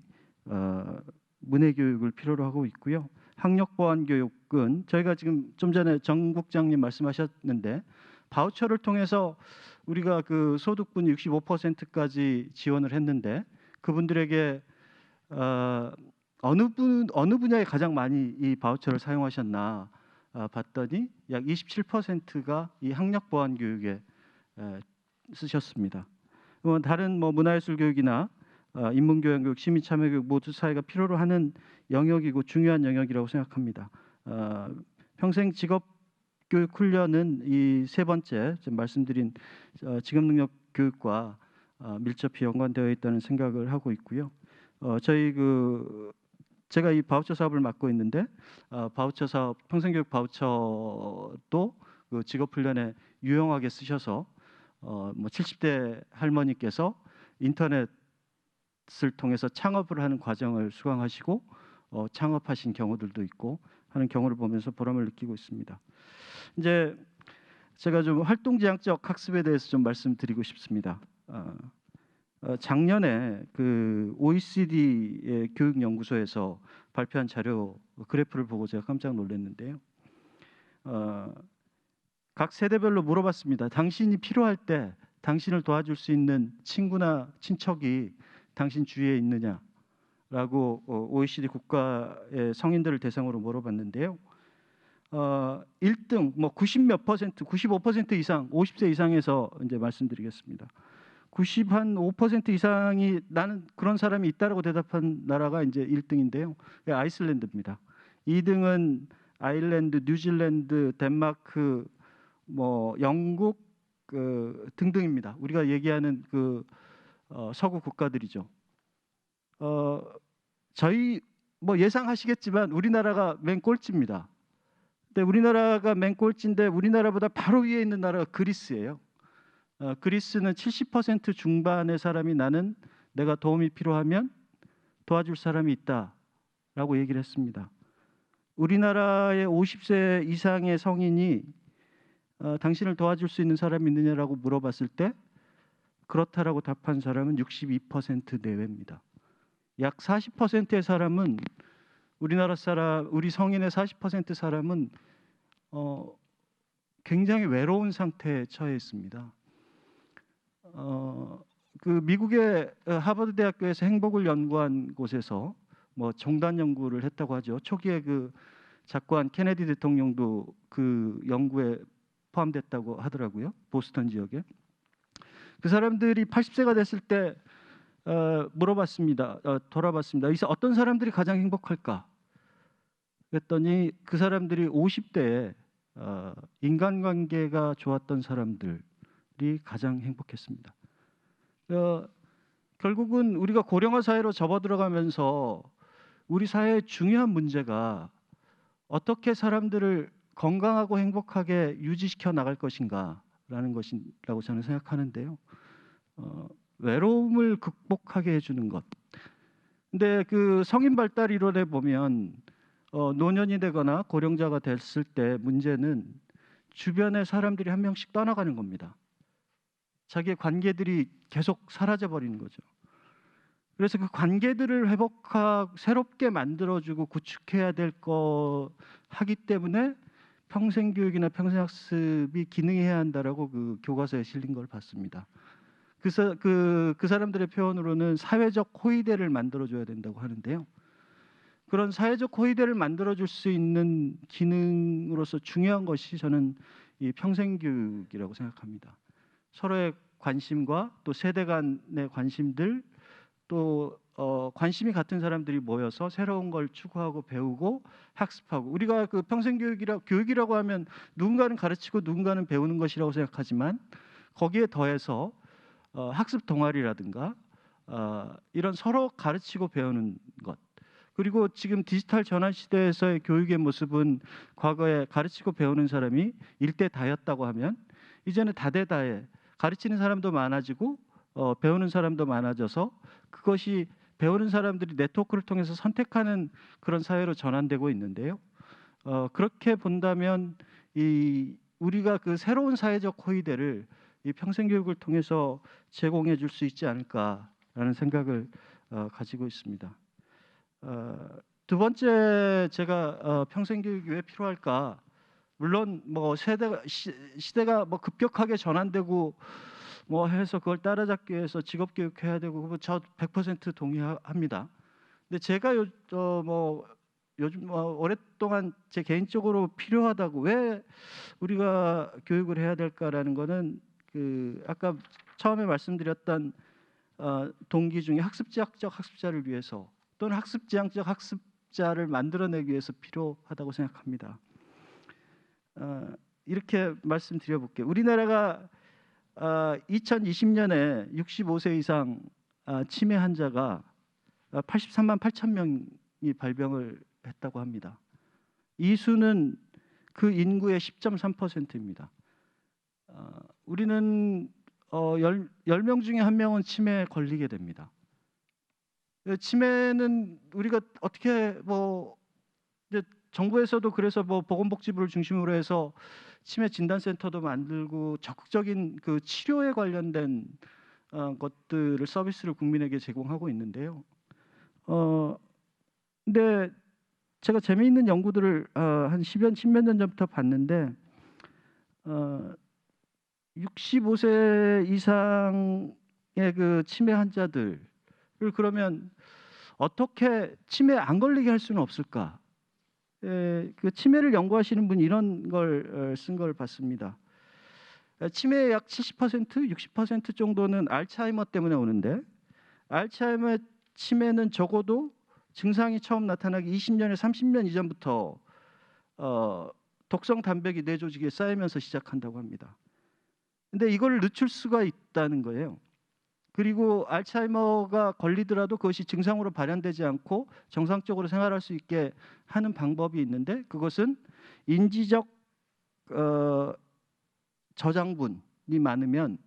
문해 교육을 필요로 하고 있고요. 학력 보완 교육은 저희가 지금 좀 전에 정 국장님 말씀하셨는데 바우처를 통해서 우리가 그 소득분 65%까지 지원을 했는데 그분들에게 어느 분야에 가장 많이 이 바우처를 사용하셨나 봤더니 약 27%가 이 학력 보완 교육에 쓰셨습니다. 다른 뭐 문화예술 교육이나 인문교양 교육, 시민참여 교육 모두 사회가 필요로 하는 영역이고 중요한 영역이라고 생각합니다. 평생 직업 교육 훈련은 이 세 번째 지금 말씀드린 직업 능력 교육과 밀접히 연관되어 있다는 생각을 하고 있고요. 제가 이 바우처 사업을 맡고 있는데 바우처 사업, 평생교육 바우처도 그 직업 훈련에 유용하게 쓰셔서 뭐 70대 할머니께서 인터넷을 통해서 창업을 하는 과정을 수강하시고 창업하신 경우들도 있고 하는 경우를 보면서 보람을 느끼고 있습니다. 이제 제가 좀 활동지향적 학습에 대해서 좀 말씀드리고 싶습니다. 작년에 그 OECD의 교육연구소에서 발표한 자료 그래프를 보고 제가 깜짝 놀랐는데요. 각 세대별로 물어봤습니다. 당신이 필요할 때 당신을 도와줄 수 있는 친구나 친척이 당신 주위에 있느냐라고 OECD 국가의 성인들을 대상으로 물어봤는데요. 1등 뭐 90몇 퍼센트, 95% 이상, 50세 이상에서 이제 말씀드리겠습니다. 95% 이상이 나는 그런 사람이 있다라고 대답한 나라가 이제 1등인데요. 아이슬란드입니다. 2등은 아일랜드, 뉴질랜드, 덴마크, 뭐 영국 등등입니다. 우리가 얘기하는 그 서구 국가들이죠. 저희 뭐 예상하시겠지만 우리나라가 맨 꼴찌입니다. 근데 우리나라가 맨 꼴찌인데 우리나라보다 바로 위에 있는 나라가 그리스예요. 그리스는 70% 중반의 사람이 나는 내가 도움이 필요하면 도와줄 사람이 있다라고 얘기를 했습니다. 우리나라의 50세 이상의 성인이 당신을 도와줄 수 있는 사람이 있느냐라고 물어봤을 때 그렇다라고 답한 사람은 62% 내외입니다. 약 40%의 사람은 우리 성인의 40% 사람은 굉장히 외로운 상태에 처해 있습니다. 그 미국의 하버드 대학교에서 행복을 연구한 곳에서 뭐 종단 연구를 했다고 하죠. 초기에 그 작고한 케네디 대통령도 그 연구에 포함됐다고 하더라고요. 보스턴 지역에. 그 사람들이 80세가 됐을 때 물어봤습니다. 돌아봤습니다. 여기서 어떤 사람들이 가장 행복할까? 그랬더니 그 사람들이 50대에 인간관계가 좋았던 사람들이 가장 행복했습니다. 결국은 우리가 고령화 사회로 접어들어가면서 우리 사회의 중요한 문제가 어떻게 사람들을 건강하고 행복하게 유지시켜 나갈 것인가라는 것이라고 저는 생각하는데요. 외로움을 극복하게 해주는 것. 근데 그 성인 발달 이론에 보면 노년이 되거나 고령자가 됐을 때 문제는 주변의 사람들이 한 명씩 떠나가는 겁니다. 자기의 관계들이 계속 사라져 버리는 거죠. 그래서 그 관계들을 회복하고 새롭게 만들어주고 구축해야 될 거 하기 때문에 평생교육이나 평생학습이 기능해야 한다라고 그 교과서에 실린 걸 봤습니다. 그래서 그 사람들의 표현으로는 사회적 호의대를 만들어줘야 된다고 하는데요. 그런 사회적 호의대를 만들어줄 수 있는 기능으로서 중요한 것이 저는 이 평생교육이라고 생각합니다. 서로의 관심과 또 세대 간의 관심들 또 관심이 같은 사람들이 모여서 새로운 걸 추구하고 배우고 학습하고 우리가 그 평생교육이라고 하면 누군가는 가르치고 누군가는 배우는 것이라고 생각하지만 거기에 더해서 학습 동아리라든가 이런 서로 가르치고 배우는 것 그리고 지금 디지털 전환 시대에서의 교육의 모습은 과거에 가르치고 배우는 사람이 일대다였다고 하면 이제는 다대다해 가르치는 사람도 많아지고 배우는 사람도 많아져서 그것이 배우는 사람들이 네트워크를 통해서 선택하는 그런 사회로 전환되고 있는데요. 그렇게 본다면 우리가 그 새로운 사회적 호의대를 이 평생교육을 통해서 제공해 줄 수 있지 않을까라는 생각을 가지고 있습니다. 두 번째 제가 평생교육이 왜 필요할까 물론 뭐 시대가 뭐 급격하게 전환되고 뭐 해서 그걸 따라잡기 위해서 직업 교육해야 되고 그거 저 100% 동의합니다. 근데 제가 요즘 오랫동안 제 개인적으로 필요하다고 왜 우리가 교육을 해야 될까라는 거는 그 아까 처음에 말씀드렸던 동기 중에 학습지향적 학습자를 위해서 또는 학습지향적 학습자를 만들어내기 위해서 필요하다고 생각합니다. 이렇게 말씀드려 볼게요. 우리나라가 2020년에 65세 이상 치매 환자가 83만 8천 명이 발병을 했다고 합니다. 이 수는 그 인구의 10.3%입니다. 우리는 10명 중에 1명은 치매에 걸리게 됩니다. 치매는 우리가 어떻게 이제 정부에서도 그래서 보건복지부를 중심으로 해서 치매 진단센터도 만들고 적극적인 그 치료에 관련된 것들을 서비스를 국민에게 제공하고 있는데요. 근데 제가 재미있는 연구들을 한 10몇 년 전부터 봤는데 65세 이상의 그 치매 환자들을 그러면 어떻게 치매 안 걸리게 할 수는 없을까? 그 치매를 연구하시는 분이 이런 걸 쓴 걸 봤습니다. 치매의 약 70%, 60% 정도는 알츠하이머 때문에 오는데 알츠하이머 치매는 적어도 증상이 처음 나타나기 20년에 30년 이전부터 독성 단백이 뇌 조직에 쌓이면서 시작한다고 합니다. 근데 이걸 늦출 수가 있다는 거예요. 그리고 알츠하이머가 걸리더라도 그것이 증상으로 발현되지 않고 정상적으로 생활할 수 있게 하는 방법이 있는데 그것은 인지적 저장분이 많으면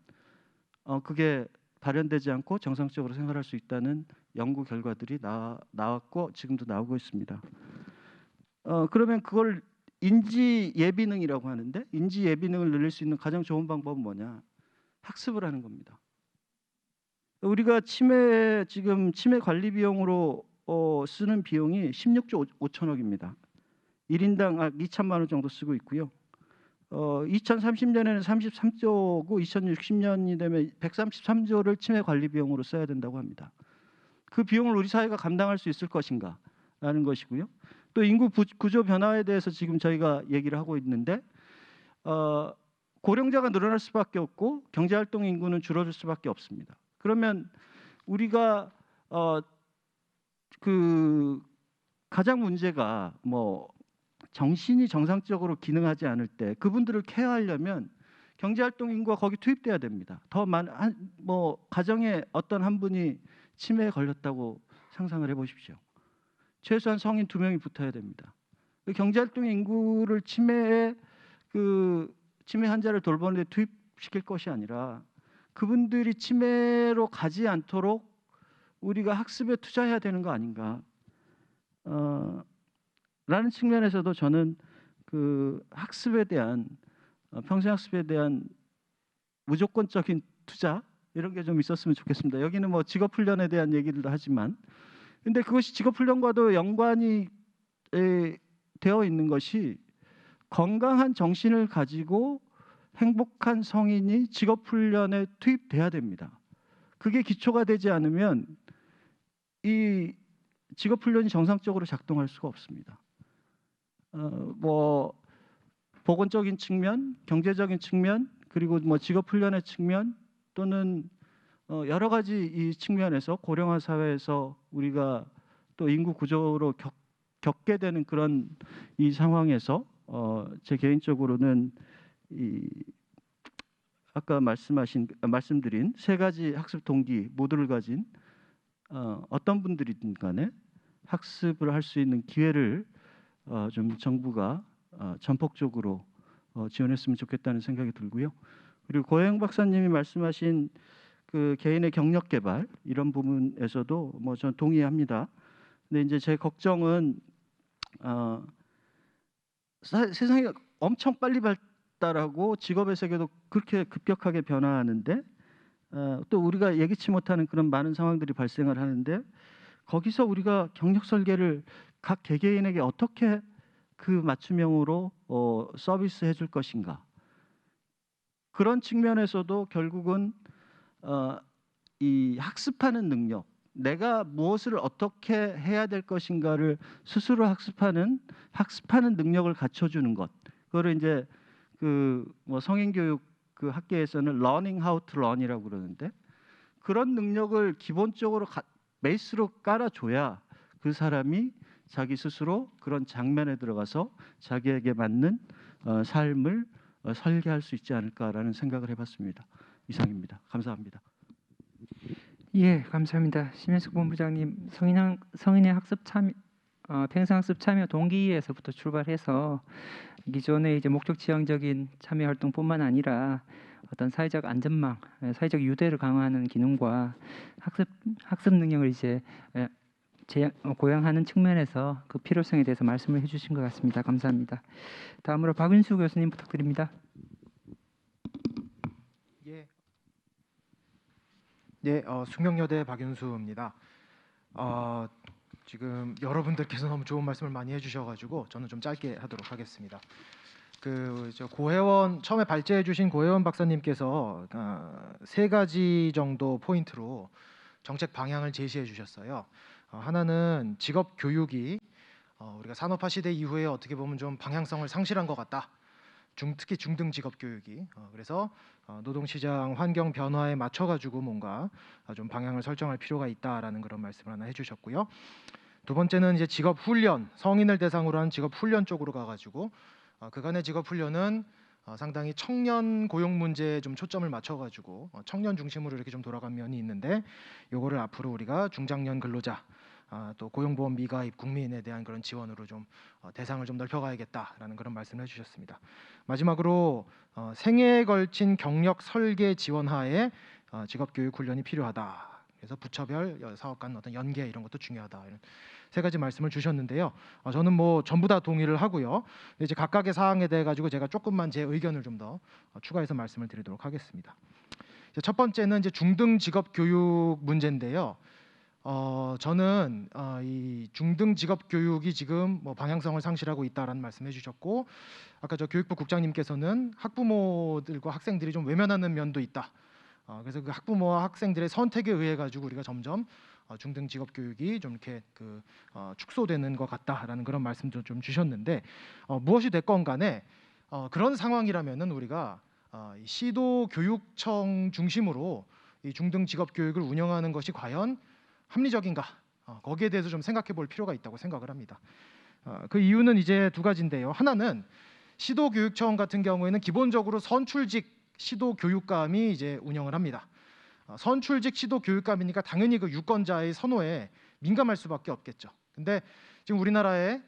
그게 발현되지 않고 정상적으로 생활할 수 있다는 연구 결과들이 나왔고 지금도 나오고 있습니다. 그러면 그걸 인지 예비능이라고 하는데 인지 예비능을 늘릴 수 있는 가장 좋은 방법은 뭐냐? 학습을 하는 겁니다. 우리가 지금 치매 관리 비용으로 쓰는 비용이 16조 5천억입니다. 1인당 2천만 원 정도 쓰고 있고요. 2030년에는 33조고 2060년이 되면 133조를 치매 관리 비용으로 써야 된다고 합니다. 그 비용을 우리 사회가 감당할 수 있을 것인가라는 것이고요. 또 인구 구조 변화에 대해서 지금 저희가 얘기를 하고 있는데 고령자가 늘어날 수밖에 없고 경제활동 인구는 줄어들 수밖에 없습니다. 그러면 우리가 그 가장 문제가 정신이 정상적으로 기능하지 않을 때 그분들을 케어하려면 경제활동 인구가 거기 투입돼야 됩니다. 더 가정에 어떤 한 분이 치매에 걸렸다고 상상을 해보십시오. 최소한 성인 2명이 붙어야 됩니다. 경제활동 인구를 치매 환자를 돌보는 데 투입시킬 것이 아니라 그분들이 치매로 가지 않도록 우리가 학습에 투자해야 되는 거 아닌가? 라는 측면에서도 저는 그 학습에 대한 평생 학습에 대한 무조건적인 투자 이런 게 좀 있었으면 좋겠습니다. 여기는 직업 훈련에 대한 얘기들도 하지만 근데 그것이 직업 훈련과도 연관이 되어 있는 것이 건강한 정신을 가지고 행복한 성인이 직업 훈련에 투입돼야 됩니다. 그게 기초가 되지 않으면 이 직업 훈련이 정상적으로 작동할 수가 없습니다. 보건적인 측면, 경제적인 측면, 그리고 직업 훈련의 측면 또는 여러 가지 이 측면에서 고령화 사회에서 우리가 또 인구 구조로 겪게 되는 그런 이 상황에서 제 개인적으로는 아까 말씀드린 세 가지 학습 동기 모두를 가진 어떤 분들이든 간에 학습을 할 수 있는 기회를 좀 정부가 전폭적으로 지원했으면 좋겠다는 생각이 들고요. 그리고 고혜영 박사님이 말씀하신 그 개인의 경력 개발 이런 부분에서도 저는 동의합니다. 근데 이제 제 걱정은 세상이 엄청 빨리 발달하고 직업의 세계도 그렇게 급격하게 변화하는데 또 우리가 예기치 못하는 그런 많은 상황들이 발생을 하는데 거기서 우리가 경력 설계를 각 개개인에게 어떻게 그 맞춤형으로 서비스 해줄 것인가. 그런 측면에서도 결국은 이 학습하는 능력, 내가 무엇을 어떻게 해야 될 것인가를 스스로 학습하는 능력을 갖춰주는 것. 그거를 이제 그 뭐 성인교육 그 학계에서는 learning how to learn이라고 그러는데, 그런 능력을 기본적으로 베이스로 깔아줘야 그 사람이 자기 스스로 그런 장면에 들어가서 자기에게 맞는 삶을 설계할 수 있지 않을까라는 생각을 해봤습니다. 이상입니다. 감사합니다. 예, 감사합니다. 심현숙 본부장님, 성인의 학습 참여, 평생 학습 참여 동기에서부터 출발해서 기존의 이제 목적 지향적인 참여 활동뿐만 아니라 어떤 사회적 안전망, 사회적 유대를 강화하는 기능과 학습 능력을 이제 고양하는 측면에서 그 필요성에 대해서 말씀을 해주신 것 같습니다. 감사합니다. 다음으로 박윤수 교수님 부탁드립니다. 숙명여대 박윤수입니다. 지금 여러분들께서 너무 좋은 말씀을 많이 해주셔가지고 저는 좀 짧게 하도록 하겠습니다. 저 고혜원 처음에 발제해주신 고혜원 박사님께서 세 가지 정도 포인트로 정책 방향을 제시해 주셨어요. 하나는 직업 교육이 우리가 산업화 시대 이후에 어떻게 보면 좀 방향성을 상실한 것 같다. 특히 중등 직업 교육이 그래서 노동시장 환경 변화에 맞춰가지고 뭔가 좀 방향을 설정할 필요가 있다라는 그런 말씀을 하나 해주셨고요. 두 번째는 이제 직업 훈련, 성인을 대상으로 한 직업 훈련 쪽으로 가가지고 그간의 직업 훈련은 상당히 청년 고용 문제에 좀 초점을 맞춰가지고 청년 중심으로 이렇게 좀 돌아간 면이 있는데, 요거를 앞으로 우리가 중장년 근로자 또 고용보험 미가입 국민에 대한 그런 지원으로 좀 대상을 좀 넓혀가야겠다라는 그런 말씀을 해주셨습니다. 마지막으로 생애에 걸친 경력 설계 지원하에 직업교육 훈련이 필요하다. 그래서 부처별 사업 간 어떤 연계 이런 것도 중요하다. 이런 세 가지 말씀을 주셨는데요. 저는 뭐 전부 다 동의를 하고요. 이제 각각의 사항에 대해 가지고 제가 조금만 제 의견을 좀 더 추가해서 말씀을 드리도록 하겠습니다. 첫 번째는 이제 중등 직업 교육 문제인데요. 저는 이 중등 직업 교육이 지금 뭐 방향성을 상실하고 있다라는 말씀해 주셨고, 아까 저 교육부 국장님께서는 학부모들과 학생들이 좀 외면하는 면도 있다. 그래서 그 학부모와 학생들의 선택에 의해 가지고 우리가 점점 중등 직업 교육이 좀 이렇게 축소되는 것 같다라는 그런 말씀도 좀 주셨는데, 무엇이 됐건 간에 그런 상황이라면은 우리가 시도 교육청 중심으로 이 중등 직업 교육을 운영하는 것이 과연 합리적인가? 거기에 대해서 좀 생각해 볼 필요가 있다고 생각을 합니다. 그 이유는 이제 두 가지인데요. 하나는 시도교육청 같은 경우에는 기본적으로 선출직 시도교육감이 이제 운영을 합니다. 선출직 시도교육감이니까 당연히 그 유권자의 선호에 민감할 수밖에 없겠죠. 근데 지금 우리나라에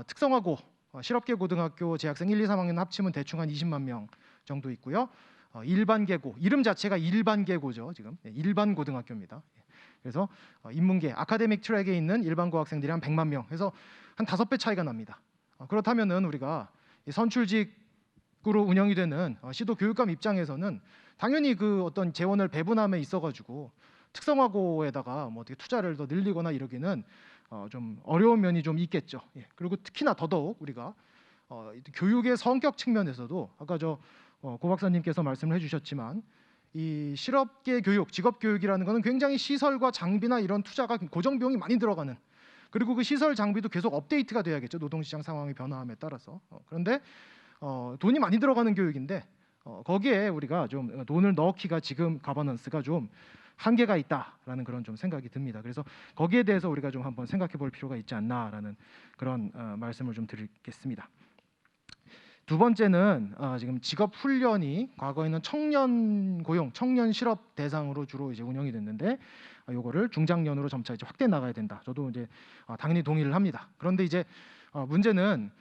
특성화고 실업계 고등학교 재학생 1, 2, 3학년 합치면 대충 한 20만 명 정도 있고요. 일반계고, 이름 자체가 일반계고죠. 지금 일반 고등학교입니다. 그래서 인문계 아카데믹 트랙에 있는 일반고 학생들이 한 100만 명 해서 한 5배 차이가 납니다. 그렇다면은 우리가 선출직으로 운영이 되는 시도 교육감 입장에서는 당연히 그 어떤 재원을 배분함에 있어가지고 특성화고에다가 뭐 어떻게 투자를 더 늘리거나 이러기는 좀 어려운 면이 좀 있겠죠. 그리고 특히나 더더욱 우리가 교육의 성격 측면에서도 아까 고 박사님께서 말씀을 해주셨지만 이 실업계 교육, 직업 교육이라는 것은 굉장히 시설과 장비나 이런 투자가 고정 비용이 많이 들어가는, 그리고 그 시설 장비도 계속 업데이트가 돼야겠죠. 노동시장 상황의 변화함에 따라서. 그런데 돈이 많이 들어가는 교육인데 거기에 우리가 좀 돈을 넣기가 지금 가버넌스가 좀 한계가 있다라는 그런 좀 생각이 듭니다. 그래서 거기에 대해서 우리가 좀 한번 생각해 볼 필요가 있지 않나라는 그런 말씀을 좀 드리겠습니다. 두 번째는 지금 직업 훈련이 과거에는 청년 고용, 청년 실업 대상으로 주로 이제 운영이 됐는데 요거를 중장년으로 점차 이제 확대해 나가야 된다. 저도 이제 당연히 동의를 합니다. 그런데 이제 문제는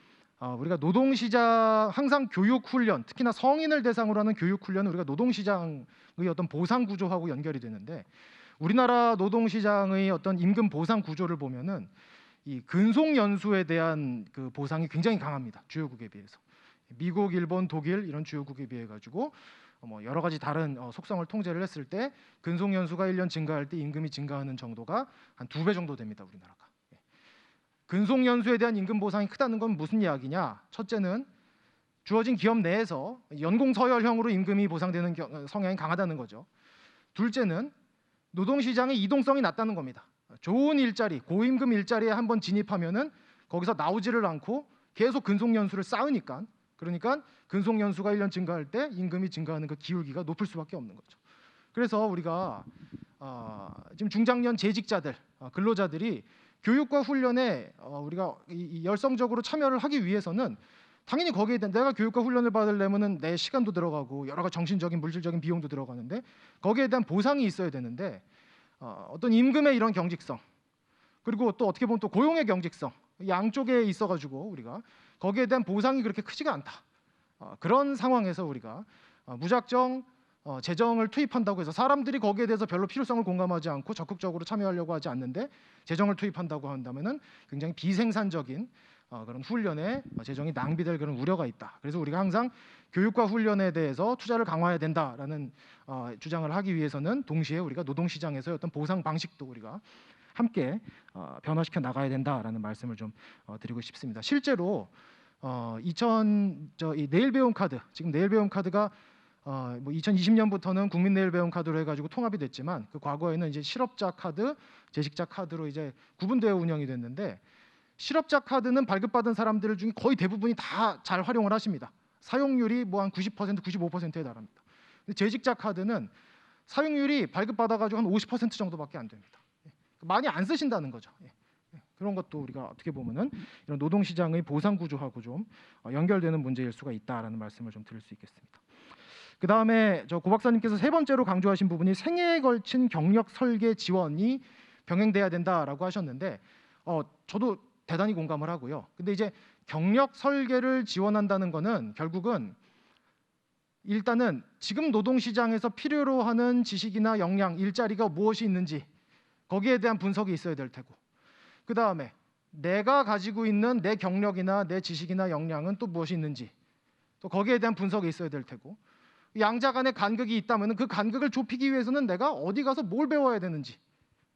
우리가 노동시장 항상 교육 훈련, 특히나 성인을 대상으로 하는 교육 훈련은 우리가 노동시장의 어떤 보상 구조하고 연결이 되는데, 우리나라 노동시장의 어떤 임금 보상 구조를 보면은 이 근속 연수에 대한 그 보상이 굉장히 강합니다. 주요국에 비해서. 미국, 일본, 독일 이런 주요국에 비해 가지고 뭐 여러 가지 다른 속성을 통제를 했을 때 근속 연수가 1년 증가할 때 임금이 증가하는 정도가 한 2배 정도 됩니다. 우리나라가. 근속연수에 대한 임금 보상이 크다는 건 무슨 이야기냐? 첫째는 주어진 기업 내에서 연공 서열형으로 임금이 보상되는 성향이 강하다는 거죠. 둘째는 노동시장의 이동성이 낮다는 겁니다. 좋은 일자리, 고임금 일자리에 한번 진입하면은 거기서 나오지를 않고 계속 근속연수를 쌓으니까, 그러니까 근속연수가 1년 증가할 때 임금이 증가하는 그 기울기가 높을 수밖에 없는 거죠. 그래서 우리가 지금 중장년 재직자들, 근로자들이 교육과 훈련에 우리가 열성적으로 참여를 하기 위해서는 당연히 거기에 대한 내가 교육과 훈련을 받으려면은 내 시간도 들어가고 여러 가지 정신적인 물질적인 비용도 들어가는데 거기에 대한 보상이 있어야 되는데 어떤 임금의 이런 경직성, 그리고 또 어떻게 보면 또 고용의 경직성, 양쪽에 있어가지고 우리가 거기에 대한 보상이 그렇게 크지가 않다. 그런 상황에서 우리가 무작정 재정을 투입한다고 해서 사람들이 거기에 대해서 별로 필요성을 공감하지 않고 적극적으로 참여하려고 하지 않는데 재정을 투입한다고 한다면은 굉장히 비생산적인 그런 훈련에 재정이 낭비될 그런 우려가 있다. 그래서 우리가 항상 교육과 훈련에 대해서 투자를 강화해야 된다라는 주장을 하기 위해서는 동시에 우리가 노동시장에서의 어떤 보상 방식도 우리가 함께 변화시켜 나가야 된다라는 말씀을 좀 드리고 싶습니다. 실제로 이 내일 배움 카드, 지금 내일 배움 카드가 뭐 2020년부터는 국민 내일 배움 카드로 해가지고 통합이 됐지만 그 과거에는 이제 실업자 카드, 재직자 카드로 이제 구분되어 운영이 됐는데 실업자 카드는 발급받은 사람들 중에 거의 대부분이 다 잘 활용을 하십니다. 사용률이 뭐 한 90%, 95%에 달합니다. 근데 재직자 카드는 사용률이 발급받아가지고 한 50% 정도밖에 안 됩니다. 많이 안 쓰신다는 거죠. 그런 것도 우리가 어떻게 보면은 이런 노동시장의 보상 구조하고 좀 연결되는 문제일 수가 있다라는 말씀을 좀 드릴 수 있겠습니다. 그 다음에 고 박사님께서 세 번째로 강조하신 부분이 생애에 걸친 경력 설계 지원이 병행돼야 된다라고 하셨는데 저도 대단히 공감을 하고요. 근데 이제 경력 설계를 지원한다는 거는 결국은 일단은 지금 노동시장에서 필요로 하는 지식이나 역량, 일자리가 무엇이 있는지 거기에 대한 분석이 있어야 될 테고, 그 다음에 내가 가지고 있는 내 경력이나 내 지식이나 역량은 또 무엇이 있는지 또 거기에 대한 분석이 있어야 될 테고, 양자 간의 간극이 있다면 그 간극을 좁히기 위해서는 내가 어디 가서 뭘 배워야 되는지,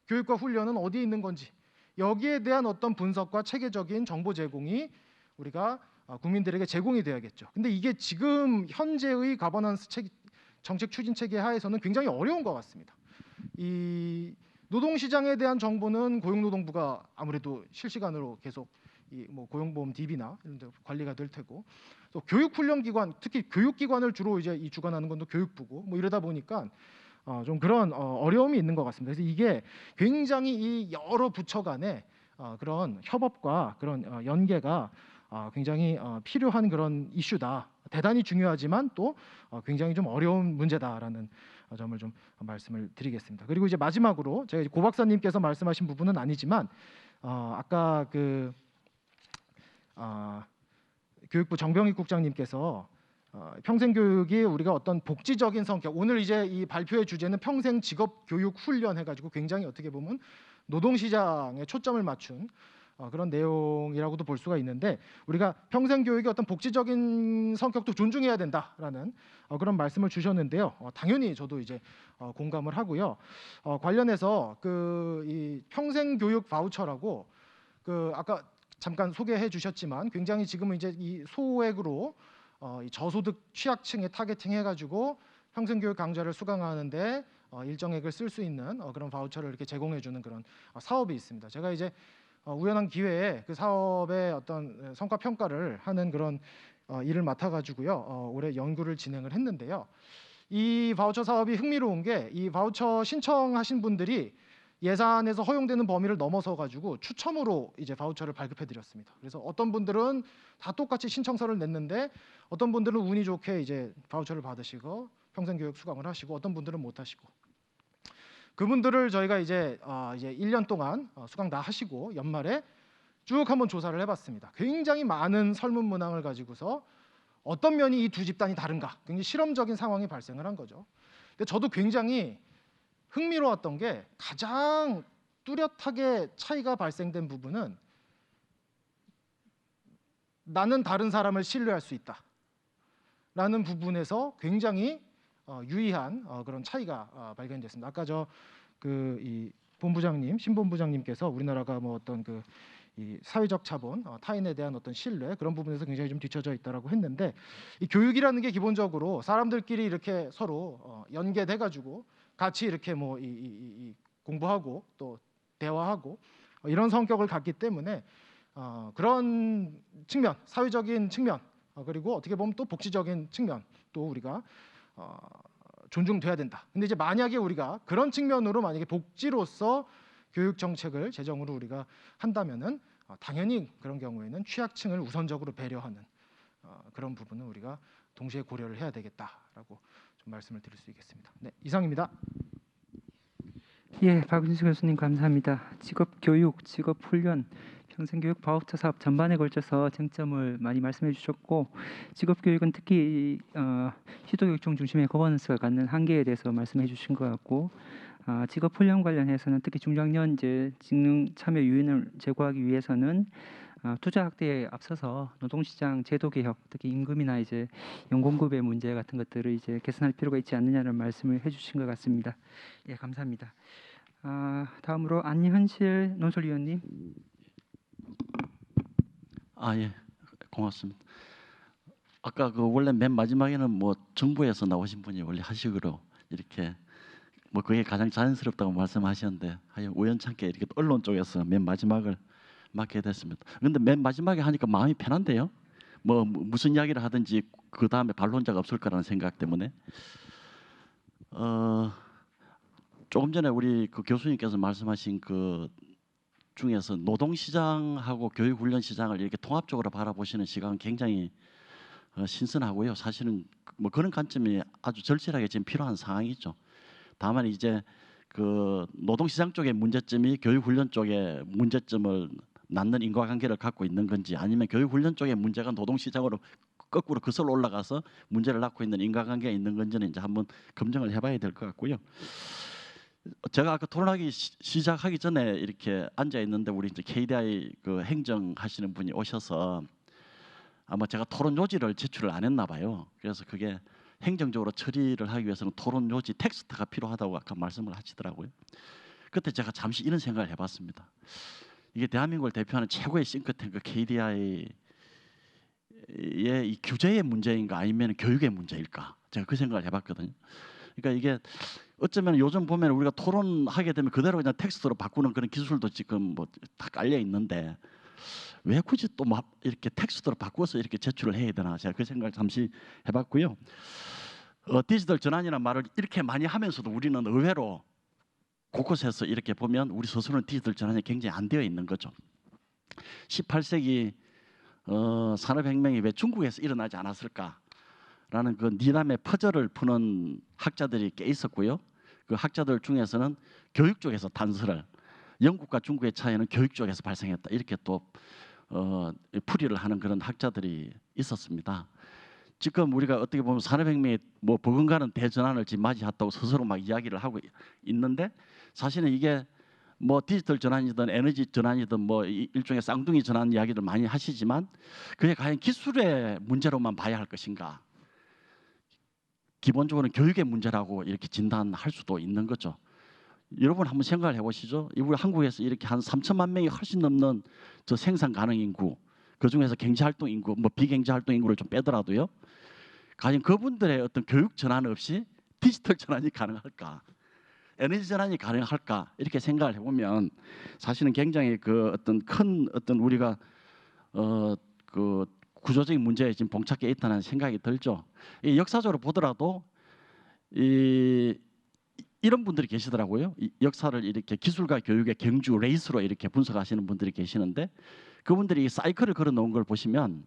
교육과 훈련은 어디에 있는 건지, 여기에 대한 어떤 분석과 체계적인 정보 제공이 우리가 국민들에게 제공이 돼야겠죠. 근데 이게 지금 현재의 가버넌스 정책 추진 체계 하에서는 굉장히 어려운 것 같습니다. 이 노동시장에 대한 정보는 고용노동부가 아무래도 실시간으로 계속 뭐 고용보험 DB나 이런 데 관리가 될 테고, 또 교육훈련기관, 특히 교육기관을 주로 이제 주관하는 건 또 교육부고 뭐 이러다 보니까 좀 그런 어려움이 있는 것 같습니다. 그래서 이게 굉장히 이 여러 부처 간의 그런 협업과 그런 연계가 굉장히 필요한 그런 이슈다. 대단히 중요하지만 또 굉장히 좀 어려운 문제다라는 점을 좀 말씀을 드리겠습니다. 그리고 이제 마지막으로 제가 고 박사님께서 말씀하신 부분은 아니지만 아까 그 교육부 정병익 국장님께서 평생교육이 우리가 어떤 복지적인 성격, 오늘 이제 이 발표의 주제는 평생 직업 교육 훈련 해가지고 굉장히 어떻게 보면 노동시장에 초점을 맞춘 그런 내용이라고도 볼 수가 있는데, 우리가 평생교육의 어떤 복지적인 성격도 존중해야 된다라는 그런 말씀을 주셨는데요. 당연히 저도 이제 공감을 하고요. 관련해서 이 평생교육 바우처라고 아까 잠깐 소개해 주셨지만 굉장히 지금은 이제 이 소액으로 이 저소득 취약층에 타겟팅해가지고 평생교육 강좌를 수강하는데 일정액을 쓸 수 있는 그런 바우처를 이렇게 제공해주는 그런 사업이 있습니다. 제가 이제 우연한 기회에 그 사업의 어떤 성과 평가를 하는 그런 일을 맡아가지고요. 올해 연구를 진행을 했는데요. 이 바우처 사업이 흥미로운 게 이 바우처 신청하신 분들이 예산에서 허용되는 범위를 넘어서 가지고 추첨으로 이제 바우처를 발급해 드렸습니다. 그래서 어떤 분들은 다 똑같이 신청서를 냈는데 어떤 분들은 운이 좋게 이제 바우처를 받으시고 평생교육 수강을 하시고 어떤 분들은 못 하시고, 그분들을 저희가 이제 1년 동안 수강 다 하시고 연말에 쭉 한번 조사를 해봤습니다. 굉장히 많은 설문 문항을 가지고서 어떤 면이 이 두 집단이 다른가, 굉장히 실험적인 상황이 발생을 한 거죠. 근데 저도 굉장히 흥미로웠던 게 가장 뚜렷하게 차이가 발생된 부분은 나는 다른 사람을 신뢰할 수 있다라는 부분에서 굉장히 유의한 그런 차이가 발견됐습니다. 아까 이 본부장님, 신본부장님께서 우리나라가 뭐 어떤 이 사회적 자본, 타인에 대한 어떤 신뢰 그런 부분에서 굉장히 좀 뒤처져 있다라고 했는데 이 교육이라는 게 기본적으로 사람들끼리 이렇게 서로 연계돼가지고 같이 이렇게 뭐 이 공부하고 또 대화하고 이런 성격을 갖기 때문에 그런 측면, 사회적인 측면 그리고 어떻게 보면 또 복지적인 측면 또 우리가 존중돼야 된다. 근데 이제 만약에 우리가 그런 측면으로 만약에 복지로서 교육 정책을 재정으로 우리가 한다면은 당연히 그런 경우에는 취약층을 우선적으로 배려하는 그런 부분은 우리가 동시에 고려를 해야 되겠다라고 좀 말씀을 드릴 수 있겠습니다. 네, 이상입니다. 예, 박윤수 교수님 감사합니다. 직업교육, 직업훈련, 평생교육 바우처 사업 전반에 걸쳐서 쟁점을 많이 말씀해 주셨고 직업교육은 특히 시도교육청 중심의 거버넌스가 갖는 한계에 대해서 말씀해 주신 것 같고 직업훈련 관련해서는 특히 중장년 이제 직능 참여 유인을 제고하기 위해서는 투자 확대에 앞서서 노동시장 제도 개혁, 특히 임금이나 이제 연공급의 문제 같은 것들을 이제 개선할 필요가 있지 않느냐는 말씀을 해주신 것 같습니다. 예, 감사합니다. 다음으로 안현실 논설위원님. 예, 고맙습니다. 아까 그 원래 맨 마지막에는 뭐 정부에서 나오신 분이 원래 하시기로 이렇게 뭐 그게 가장 자연스럽다고 말씀하셨는데 우연찮게 이렇게 언론 쪽에서 맨 마지막을 맡게 됐습니다. 그런데 맨 마지막에 하니까 마음이 편한데요. 뭐 무슨 이야기를 하든지 그 다음에 반론자가 없을 거라는 생각 때문에 조금 전에 우리 그 교수님께서 말씀하신 그 중에서 노동시장하고 교육훈련시장을 이렇게 통합적으로 바라보시는 시각은 굉장히 신선하고요. 사실은 뭐 그런 관점이 아주 절실하게 지금 필요한 상황이죠. 다만 이제 그 노동시장 쪽의 문제점이 교육훈련 쪽의 문제점을 낳는 인과관계를 갖고 있는 건지 아니면 교육훈련 쪽의 문제가 노동시장으로 거꾸로 거슬러 올라가서 문제를 낳고 있는 인과관계가 있는 건지는 이제 한번 검증을 해봐야 될 것 같고요. 제가 아까 토론하기 시작하기 전에 이렇게 앉아 있는데 우리 이제 KDI 그 행정하시는 분이 오셔서 아마 제가 토론 요지를 제출을 안 했나 봐요. 그래서 그게 행정적으로 처리를 하기 위해서는 토론 요지 텍스트가 필요하다고 아까 말씀을 하시더라고요. 그때 제가 잠시 이런 생각을 해봤습니다. 이게 대한민국을 대표하는 최고의 싱크탱크 KDI의 이 규제의 문제인가 아니면 교육의 문제일까? 제가 그 생각을 해봤거든요. 그러니까 이게 어쩌면 요즘 보면 우리가 토론하게 되면 그대로 그냥 텍스트로 바꾸는 그런 기술도 지금 뭐 다 깔려 있는데 왜 굳이 또 막 이렇게 텍스트로 바꿔서 이렇게 제출을 해야 되나? 제가 그 생각을 잠시 해봤고요. 디지털 전환이라는 말을 이렇게 많이 하면서도 우리는 의외로 곳곳에서 이렇게 보면 우리 스스로는 디지털 전환이 굉장히 안 되어 있는 거죠. 18세기 산업혁명이 왜 중국에서 일어나지 않았을까라는 그 니람의 퍼즐을 푸는 학자들이 꽤 있었고요. 그 학자들 중에서는 교육 쪽에서 단서를 영국과 중국의 차이는 교육 쪽에서 발생했다 이렇게 또 풀이를 하는 그런 학자들이 있었습니다. 지금 우리가 어떻게 보면 산업혁명의 뭐 버금가는 대전환을 지금 맞이했다고 스스로 막 이야기를 하고 있는데 사실은 이게 뭐 디지털 전환이든 에너지 전환이든 뭐 일종의 쌍둥이 전환 이야기를 많이 하시지만 그게 과연 기술의 문제로만 봐야 할 것인가? 기본적으로는 교육의 문제라고 이렇게 진단할 수도 있는 거죠. 여러분 한번 생각을 해보시죠. 우리 한국에서 이렇게 한 3천만 명이 훨씬 넘는 저 생산 가능 인구, 그 중에서 경제활동 인구, 뭐 비경제활동 인구를 좀 빼더라도요. 과연 그분들의 어떤 교육 전환 없이 디지털 전환이 가능할까? 에너지 전환이 가능할까? 이렇게 생각을 해보면 사실은 굉장히 그 어떤 큰 어떤 우리가 그 구조적인 문제에 지금 봉착해 있다는 생각이 들죠. 이 역사적으로 보더라도 이런 분들이 계시더라고요. 이 역사를 이렇게 기술과 교육의 경주 레이스로 이렇게 분석하시는 분들이 계시는데 그분들이 이 사이클을 걸어 놓은 걸 보시면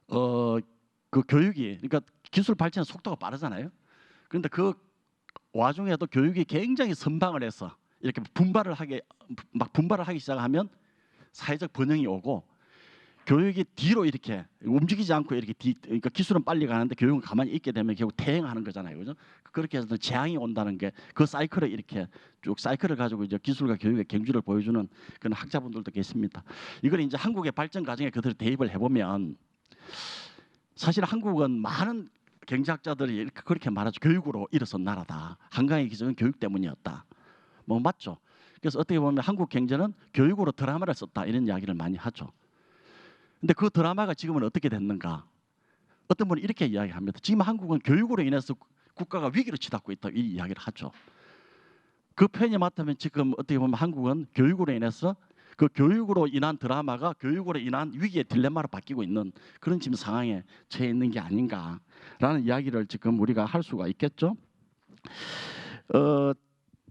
그 교육이 그러니까 기술 발전 속도가 빠르잖아요. 그런데 그 와중에도 교육이 굉장히 선방을 해서 이렇게 분발을 하기 시작하면 사회적 번영이 오고 교육이 뒤로 이렇게 움직이지 않고 이렇게 그러니까 기술은 빨리 가는데 교육은 가만히 있게 되면 결국 퇴행하는 거잖아요, 그죠? 그렇게 해서 재앙이 온다는 게 그 사이클을 이렇게 쭉 사이클을 가지고 이제 기술과 교육의 경주를 보여주는 그런 학자분들도 계십니다. 이걸 이제 한국의 발전 과정에 그대로 대입을 해보면 사실 한국은 많은 경제학자들이 이렇게 그렇게 말하죠. 교육으로 일어선 나라다. 한강의 기적은 교육 때문이었다. 뭐 맞죠. 그래서 어떻게 보면 한국 경제는 교육으로 드라마를 썼다 이런 이야기를 많이 하죠. 근데 그 드라마가 지금은 어떻게 됐는가? 어떤 분은 이렇게 이야기합니다. 지금 한국은 교육으로 인해서 국가가 위기를 치닫고 있다 이 이야기를 하죠. 그 표현이 맞다면 지금 어떻게 보면 한국은 교육으로 인해서 그 교육으로 인한 드라마가 교육으로 인한 위기의 딜레마로 바뀌고 있는 그런 지금 상황에 처해 있는 게 아닌가라는 이야기를 지금 우리가 할 수가 있겠죠.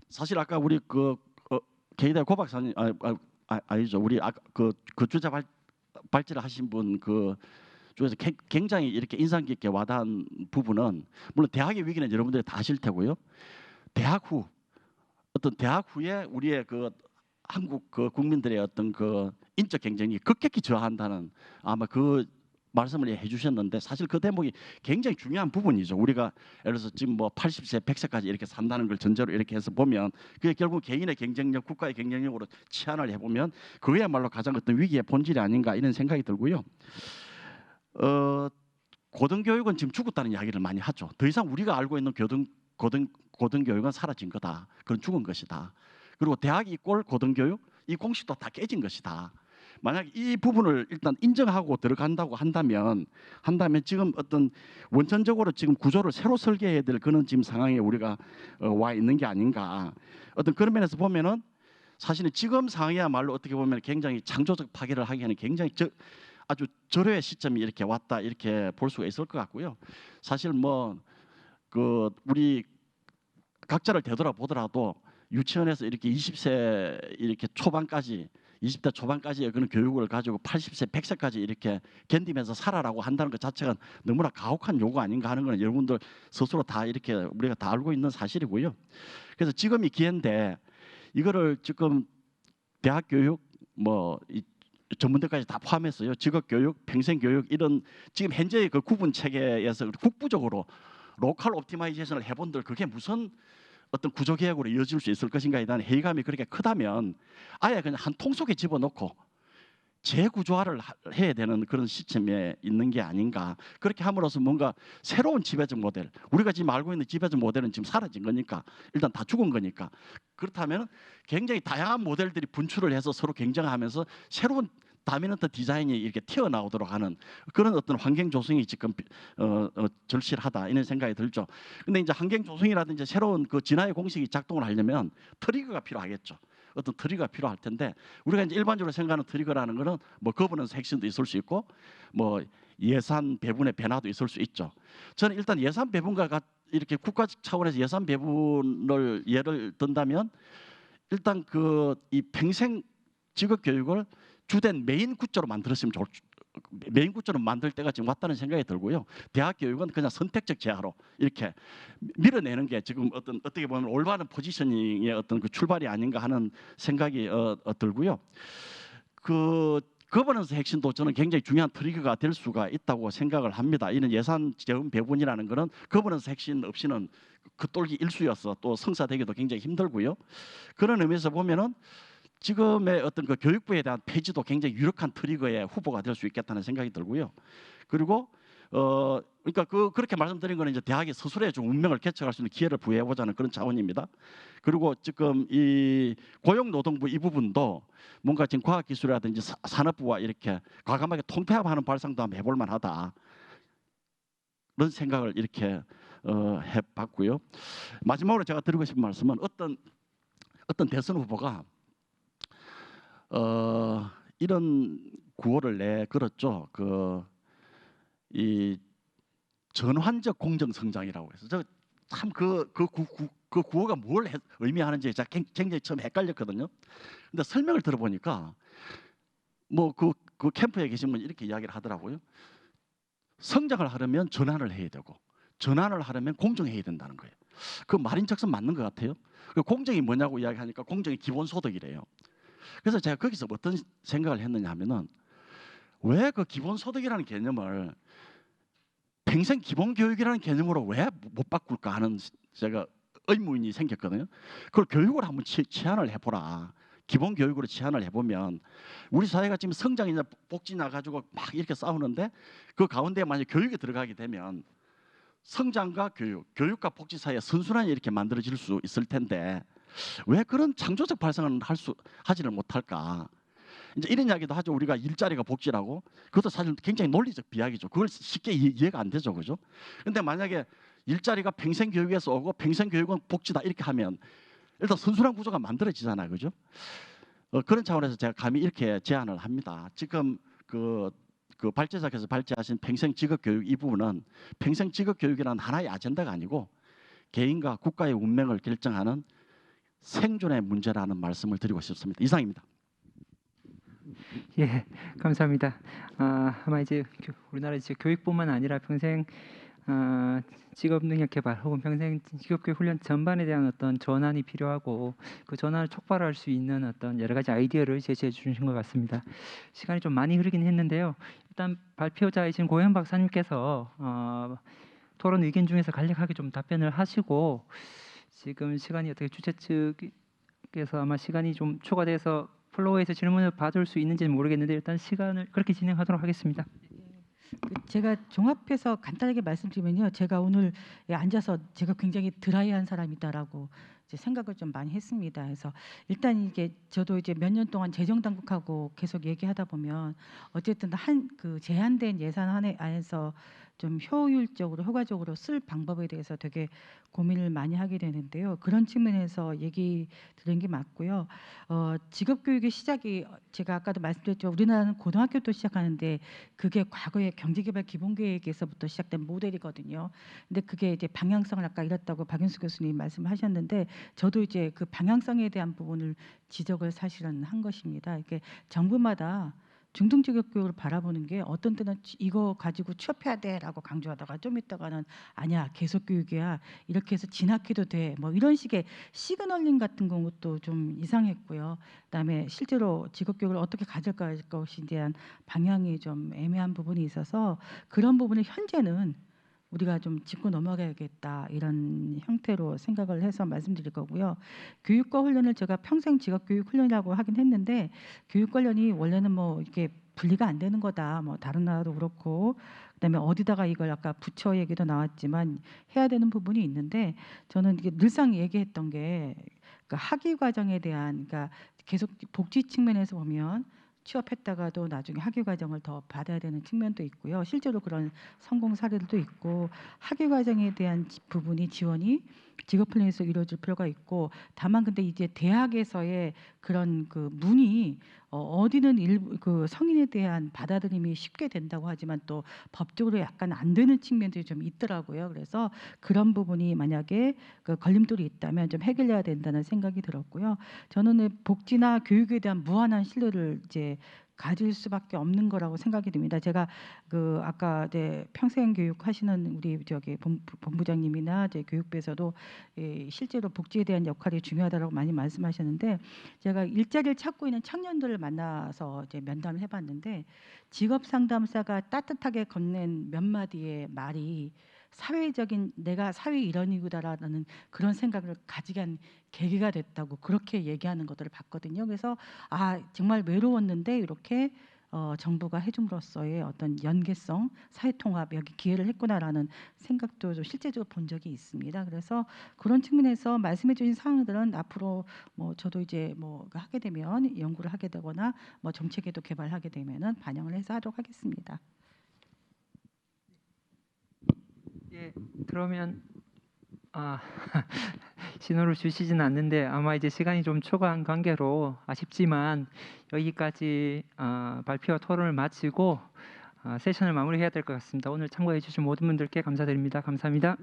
사실 아까 우리 개이대 고 박사님 아니죠. 우리 그 주제 발제를 하신 분 그 중에서 굉장히 이렇게 인상 깊게 와닿은 부분은 물론 대학의 위기는 여러분들이 다 아실 테고요. 대학 후에 우리의 그 한국 그 국민들의 어떤 그 인적 경쟁이 급격히 저하한다는 아마 그 말씀을 해주셨는데 사실 그 대목이 굉장히 중요한 부분이죠. 우리가 예를 들어서 지금 뭐 80세, 100세까지 이렇게 산다는 걸 전제로 이렇게 해서 보면 그게 결국 개인의 경쟁력, 국가의 경쟁력으로 치환을 해보면 그야말로 가장 어떤 위기의 본질이 아닌가 이런 생각이 들고요. 고등교육은 지금 죽었다는 이야기를 많이 하죠. 더 이상 우리가 알고 있는 고등교육은 사라진 거다. 그건 죽은 것이다. 그리고 대학 이꼴 고등교육 이 공식도 다 깨진 것이다. 만약 이 부분을 일단 인정하고 들어간다고 한다면 지금 어떤 원천적으로 지금 구조를 새로 설계해야 될 그런 지금 상황에 우리가 와 있는 게 아닌가. 어떤 그런 면에서 보면은 사실은 지금 상황이야말로 어떻게 보면 굉장히 창조적 파괴를 하기에는 굉장히 아주 절호의 시점이 이렇게 왔다 이렇게 볼 수가 있을 것 같고요. 사실 뭐 그 우리 각자를 되돌아보더라도 유치원에서 이렇게 20세 이렇게 초반까지 20대 초반까지의 그런 교육을 가지고 80세, 100세까지 이렇게 견디면서 살아라고 한다는 것 자체가 너무나 가혹한 요구 아닌가 하는 건 여러분들 스스로 다 이렇게 우리가 다 알고 있는 사실이고요. 그래서 지금이 기회인데 이거를 지금 대학 교육 뭐 전문대까지 다 포함해서요. 직업 교육, 평생 교육 이런 지금 현재의 그 구분 체계에서 국부적으로 로컬 옵티마이제이션을 해본들 그게 무슨 어떤 구조 개혁으로 이어질 수 있을 것인가에 대한 회의감이 그렇게 크다면 아예 그냥 한 통 속에 집어넣고 재구조화를 해야 되는 그런 시점에 있는 게 아닌가. 그렇게 함으로써 뭔가 새로운 지배적 모델, 우리가 지금 알고 있는 지배적 모델은 지금 사라진 거니까 일단 다 죽은 거니까 그렇다면 굉장히 다양한 모델들이 분출을 해서 서로 경쟁하면서 새로운 다미넌트 디자인이 이렇게 튀어나오도록 하는 그런 어떤 환경 조성이 지금 절실하다 이런 생각이 들죠. 근데 이제 환경 조성이라든지 새로운 그 진화의 공식이 작동을 하려면 트리거가 필요하겠죠. 어떤 트리거가 필요할 텐데 우리가 이제 일반적으로 생각하는 트리거라는 거는 뭐 거버넌스 핵심도 있을 수 있고 뭐 예산 배분의 변화도 있을 수 있죠. 저는 일단 예산 배분과 이렇게 국가 차원에서 예산 배분을 예를 든다면 일단 그 이 평생 직업 교육을 주된 메인 구조로 만들었으면 메인 구조로 만들 때가 지금 왔다는 생각이 들고요. 대학 교육은 그냥 선택적 제하로 이렇게 밀어내는 게 지금 어떻게 보면 올바른 포지셔닝의 어떤 그 출발이 아닌가 하는 생각이 들고요. 그 거버넌스 핵심도 저는 굉장히 중요한 트리거가 될 수가 있다고 생각을 합니다. 이런 예산 재원 배분이라는 것은 거버넌스 핵심 없이는 그 똘기 일수여서 또 성사되기도 굉장히 힘들고요. 그런 의미에서 보면은 지금의 어떤 그 교육부에 대한 폐지도 굉장히 유력한 트리거의 후보가 될 수 있겠다는 생각이 들고요. 그리고 그러니까 그렇게 말씀드린 거는 이제 대학이 스스로의 좀 운명을 개척할 수 있는 기회를 부여해 보자는 그런 차원입니다. 그리고 지금 이 고용노동부 이 부분도 뭔가 지금 과학기술이라든지 산업부와 이렇게 과감하게 통폐합하는 발상도 한번 해볼 만하다. 그런 생각을 이렇게 해봤고요. 마지막으로 제가 드리고 싶은 말씀은 어떤 대선 후보가 이런 구호를 내걸었죠. 이 전환적 공정 성장이라고 해서 참 그 구호가 뭘 의미하는지 제가 굉장히 처음 헷갈렸거든요. 근데 설명을 들어보니까 뭐 그 캠프에 계신 분 이렇게 이야기를 하더라고요. 성장을 하려면 전환을 해야 되고 전환을 하려면 공정해야 된다는 거예요. 그 말인즉슨 맞는 것 같아요. 그 공정이 뭐냐고 이야기하니까 공정이 기본소득이래요. 그래서 제가 거기서 어떤 생각을 했느냐 하면은 왜 그 기본소득이라는 개념을 평생 기본교육이라는 개념으로 왜 못 바꿀까 하는 제가 의문이 생겼거든요. 그걸 교육을 한번 치환을 해보라. 기본교육으로 치환을 해보면 우리 사회가 지금 성장이나 복지나 가지고 막 이렇게 싸우는데 그 가운데 만약 교육이 들어가게 되면 성장과 교육과 복지 사이에 선순환이 이렇게 만들어질 수 있을 텐데 왜 그런 창조적 발상을 하지를 못할까? 이제 이런 이야기도 하죠. 우리가 일자리가 복지라고. 그것도 사실 굉장히 논리적 비약이죠. 그걸 쉽게 이해가 안 되죠, 그죠? 근데 만약에 일자리가 평생 교육에서 오고 평생 교육은 복지다 이렇게 하면 일단 선순환 구조가 만들어지잖아요, 그죠? 그런 차원에서 제가 감히 이렇게 제안을 합니다. 지금 그 발제자께서 발제하신 평생 직업 교육 이 부분은 평생 직업 교육이라는 하나의 아젠다가 아니고 개인과 국가의 운명을 결정하는 생존의 문제라는 말씀을 드리고 싶습니다. 이상입니다. 예, 감사합니다. 아마 이제 우리나라 이제 교육뿐만 아니라 평생 직업 능력 개발 혹은 평생 직업 교육 훈련 전반에 대한 어떤 전환이 필요하고 그 전환을 촉발할 수 있는 어떤 여러 가지 아이디어를 제시해 주신 것 같습니다. 시간이 좀 많이 흐르긴 했는데요. 일단 발표자이신 고현 박사님께서 토론 의견 중에서 간략하게 좀 답변을 하시고 지금 시간이 어떻게 주최 측에서 아마 시간이 좀 초과돼서 플로어에서 질문을 받을 수 있는지는 모르겠는데 일단 시간을 그렇게 진행하도록 하겠습니다. 제가 종합해서 간단하게 말씀드리면요, 제가 오늘 앉아서 제가 굉장히 드라이한 사람이다라고 이제 생각을 좀 많이 했습니다. 그래서 일단 이게 저도 이제 몇 년 동안 재정당국하고 계속 얘기하다 보면 어쨌든 한 그 제한된 예산 안에서 좀 효율적으로 효과적으로 쓸 방법에 대해서 되게 고민을 많이 하게 되는데요. 그런 측면에서 얘기 드린 게 맞고요. 직업 교육의 시작이 제가 아까도 말씀드렸죠. 우리나라는 고등학교부터 시작하는데 그게 과거의 경제개발 기본계획에서부터 시작된 모델이거든요. 근데 그게 이제 방향성을 아까 잃었다고 박윤수 교수님 말씀하셨는데 저도 이제 그 방향성에 대한 부분을 지적을 사실은 한 것입니다. 이게 정부마다 중등직업 교육을 바라보는 게 어떤 때는 이거 가지고 취업해야 돼라고 강조하다가 좀 있다가는 아니야 계속 교육이야 이렇게 해서 진학해도 돼 뭐 이런 식의 시그널링 같은 것도 좀 이상했고요. 그다음에 실제로 직업 교육을 어떻게 가져갈 것에 대한 방향이 좀 애매한 부분이 있어서 그런 부분을 현재는 우리가 좀 짚고 넘어가야겠다 이런 형태로 생각을 해서 말씀드릴 거고요. 교육과 훈련을 제가 평생 직업교육 훈련이라고 하긴 했는데 교육 관련이 원래는 뭐 이렇게 분리가 안 되는 거다. 뭐 다른 나라도 그렇고 그다음에 어디다가 이걸 아까 부처 얘기도 나왔지만 해야 되는 부분이 있는데 저는 이게 늘상 얘기했던 게 그 학위 과정에 대한 그러니까 계속 복지 측면에서 보면 취업했다가도 나중에 학위 과정을 더 받아야 되는 측면도 있고요. 실제로 그런 성공 사례들도 있고 학위 과정에 대한 부분이 지원이 직업 플랜에서 이루어질 필요가 있고 다만 근데 이제 대학에서의 그런 그 문이 어디는 일부 그 성인에 대한 받아들임이 쉽게 된다고 하지만 또 법적으로 약간 안 되는 측면들이 좀 있더라고요. 그래서 그런 부분이 만약에 그 걸림돌이 있다면 좀 해결해야 된다는 생각이 들었고요. 저는 복지나 교육에 대한 무한한 신뢰를 이제 가질 수밖에 없는 거라고 생각이 듭니다. 제가 그 아까 이제 평생 교육 하시는 우리 저기 본부장님이나 이제 교육부에서도 실제로 복지에 대한 역할이 중요하다라고 많이 말씀하셨는데 제가 일자리를 찾고 있는 청년들을 만나서 이제 면담을 해봤는데 직업 상담사가 따뜻하게 건넨 몇 마디의 말이 사회적인 내가 사회 일원이구나라는 그런 생각을 가지게 한 계기가 됐다고 그렇게 얘기하는 것들을 봤거든요. 그래서 정말 외로웠는데 이렇게 정부가 해줌으로써의 어떤 연계성, 사회통합 여기 기회를 했구나라는 생각도 좀 실제적으로 본 적이 있습니다. 그래서 그런 측면에서 말씀해주신 사항들은 앞으로 뭐 저도 이제 뭐 하게 되면 연구를 하게 되거나 뭐 정책에도 개발하게 되면은 반영을 해서 하도록 하겠습니다. 예, 그러면 신호를 주시진 않는데 아마 이제 시간이 좀 초과한 관계로 아쉽지만 여기까지 발표와 토론을 마치고 세션을 마무리해야 될 것 같습니다. 오늘 참고해 주신 모든 분들께 감사드립니다. 감사합니다.